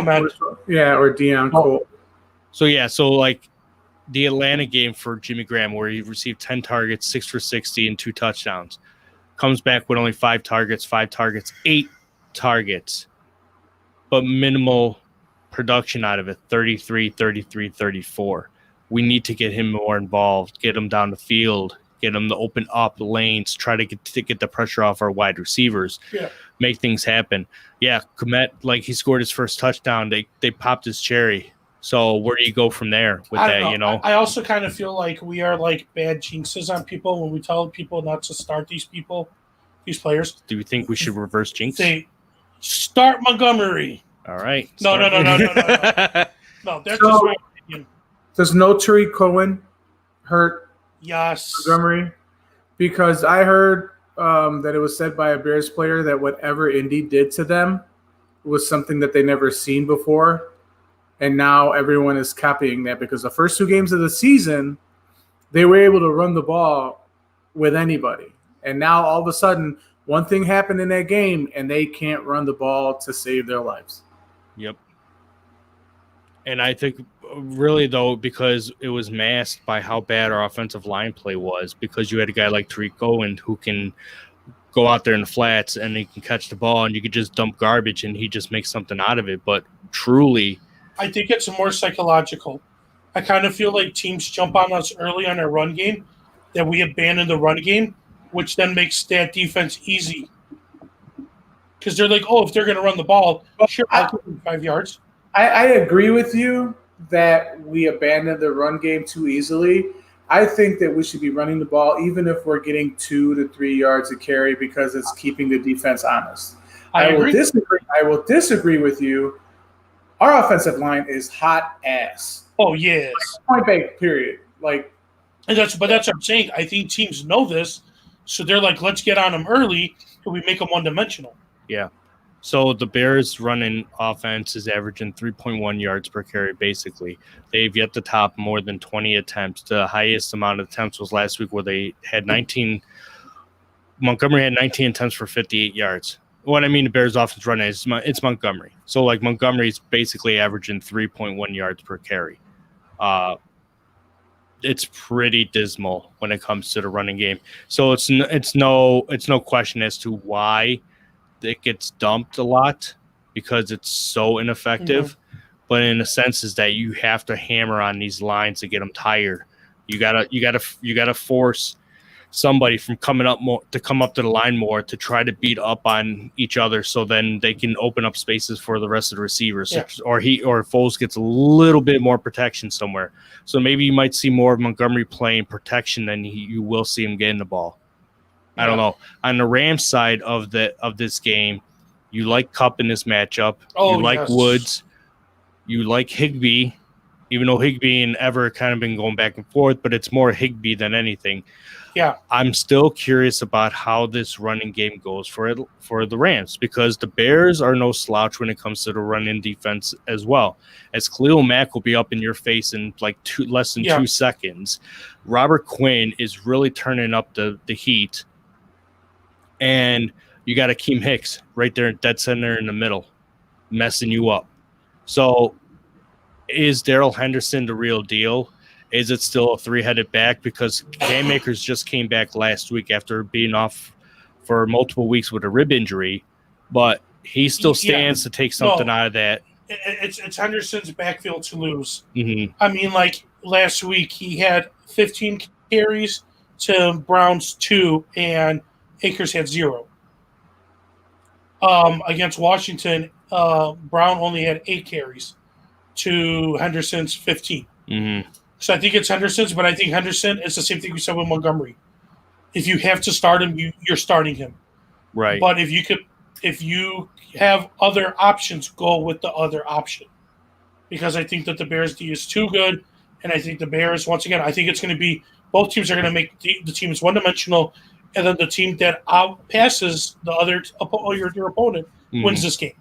Yeah, or Deion Cole. So like the Atlanta game for Jimmy Graham, where he received 10 targets, 6 for 60, and 2 touchdowns, comes back with only 5 targets, 8 targets, but minimal production out of it, 33, 34. We need to get him more involved, get him down the field, get him to open up lanes, try to get the pressure off our wide receivers, make things happen. Yeah, Komet, like he scored his first touchdown. They popped his cherry. So where do you go from there with that, I also kind of feel like we are like bad jinxes on people when we tell people not to start these players. Do you think we should reverse jinx? Say, start Montgomery. All right. No. No, that's just my opinion. Does no Tariq Cohen hurt Yes. Montgomery? Because I heard that it was said by a Bears player that whatever Indy did to them was something that they never seen before. And now everyone is copying that because the first 2 games of the season, they were able to run the ball with anybody. And now all of a sudden, one thing happened in that game, and they can't run the ball to save their lives. Yep. And I think really, though, because it was masked by how bad our offensive line play was, because you had a guy like Tariq Cohen who can go out there in the flats and he can catch the ball and you could just dump garbage and he just makes something out of it. But truly, I think it's more psychological. I kind of feel like teams jump on us early on our run game, that we abandon the run game, which then makes that defense easy. Because they're like, if they're going to run the ball, sure, I'll give them 5 yards. I agree with you that we abandoned the run game too easily. I think that we should be running the ball even if we're getting 2 to 3 yards a carry because it's keeping the defense honest. I will disagree with you. Our offensive line is hot ass. Oh, yes. Point blank, period. But that's what I'm saying. I think teams know this, so they're like, let's get on them early, and we make them one-dimensional. Yeah. So the Bears running offense is averaging 3.1 yards per carry, basically. They've yet to top more than 20 attempts. The highest amount of attempts was last week where they had 19. Montgomery had 19 attempts for 58 yards. What I mean, the Bears offense running is it's Montgomery. So like Montgomery's basically averaging 3.1 yards per carry. It's pretty dismal when it comes to the running game. So it's no question as to why it gets dumped a lot, because it's so ineffective. But in a sense is that you have to hammer on these lines to get them tired. You gotta force somebody from coming up more to come up to the line more to try to beat up on each other, so then they can open up spaces for the rest of the receivers. Yeah. Or Foles gets a little bit more protection somewhere. So maybe you might see more of Montgomery playing protection than you will see him getting the ball. I don't know. On the Rams side of this game, you like Kupp in this matchup. You like Woods. You like Higbee, even though Higbee and Ever kind of been going back and forth, but it's more Higbee than anything. Yeah. I'm still curious about how this running game goes for the Rams, because the Bears are no slouch when it comes to the run-in defense as well. As Khalil Mack will be up in your face in like less than 2 seconds. Robert Quinn is really turning up the heat. And you got Akeem Hicks right there, dead center in the middle, messing you up. So is Darrell Henderson the real deal? Is it still a three-headed back? Because Cam Akers just came back last week after being off for multiple weeks with a rib injury, but he still stands to take something out of that. It's Henderson's backfield to lose. Mm-hmm. I mean, like last week, he had 15 carries to Brown's 2, and Akers had 0. Against Washington, Brown only had 8 carries to Henderson's 15. Mm-hmm. So I think it's Henderson's, but I think Henderson is the same thing we said with Montgomery. If you have to start him, you're starting him. Right. But if you have other options, go with the other option. Because I think that the Bears D is too good, and I think the Bears, once again, I think it's going to be both teams are going to make the teams one-dimensional, and then the team that outpasses the other your opponent wins this game.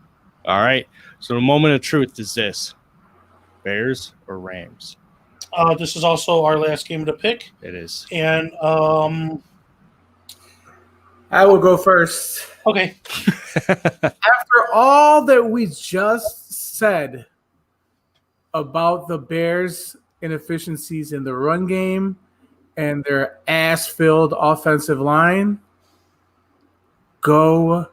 All right. So the moment of truth is this: Bears or Rams? This is also our last game to pick. It is. And I will go first. Okay. After all that we just said about the Bears' inefficiencies in the run game and their ass-filled offensive line, go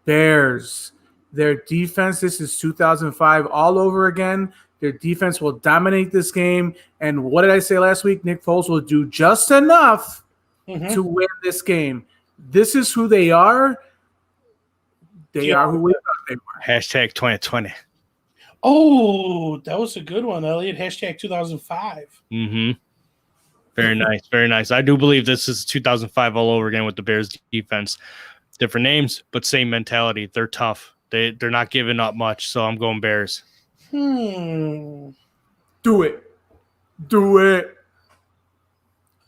Bears. Their defense, this is 2005 all over again. Their defense will dominate this game. And what did I say last week? Nick Foles will do just enough to win this game. This is who they are. They are who we thought they were. Hashtag 2020. Oh, that was a good one, Elliot. Hashtag 2005. Mm-hmm. Very nice. Very nice. I do believe this is 2005 all over again with the Bears defense. Different names, but same mentality. They're tough. They're not giving up much, so I'm going Bears. Do it. Do it.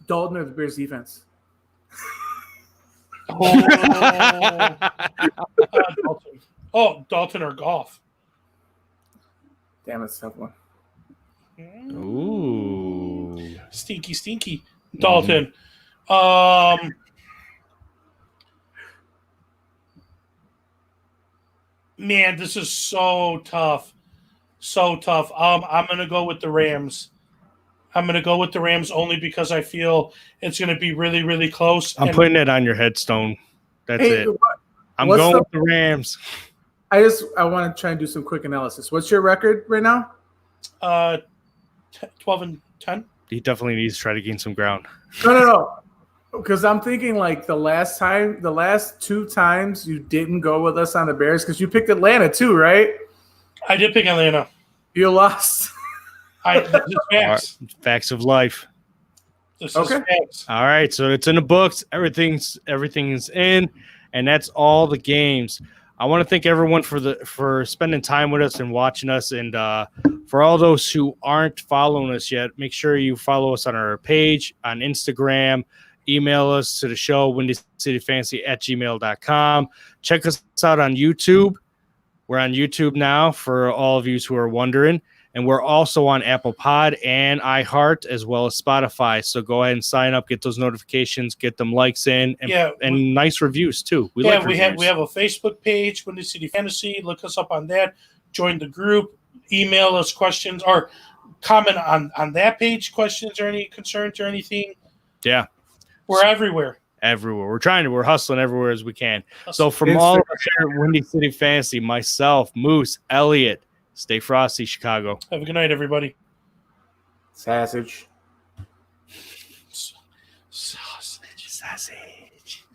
Dalton or the Bears defense? Dalton. Oh, Dalton or Goff. Damn, it's a tough one. Ooh. Stinky. Dalton. Man, this is so tough. So tough. I'm going to go with the Rams. I'm going to go with the Rams only because I feel it's going to be really, really close. I'm putting it on your headstone. That's it. I'm going with the Rams. I want to try and do some quick analysis. What's your record right now? 12-10. He definitely needs to try to gain some ground. No. Because I'm thinking like the last 2 times you didn't go with us on the Bears, because you picked Atlanta too, right? I did pick Atlanta. You lost. Facts. Facts of life. This is facts. All right, so it's in the books. Everything's in, and that's all the games. I want to thank everyone for spending time with us and watching us, and for all those who aren't following us yet, make sure you follow us on our page on Instagram. Email us to the show, WindyCityFantasy@gmail.com. Check us out on YouTube. We're on YouTube now for all of you who are wondering. And we're also on Apple Pod and iHeart as well as Spotify. So go ahead and sign up, get those notifications, get them likes in, and nice reviews too. We have a Facebook page, Windy City Fantasy. Look us up on that. Join the group. Email us questions or comment on that page, questions or any concerns or anything. Yeah, we're everywhere. We're hustling everywhere as we can. So from all of us here at Windy City Fantasy, myself, Moose, Elliot. Stay frosty, Chicago. Have a good night, everybody. Sausage. Sausage.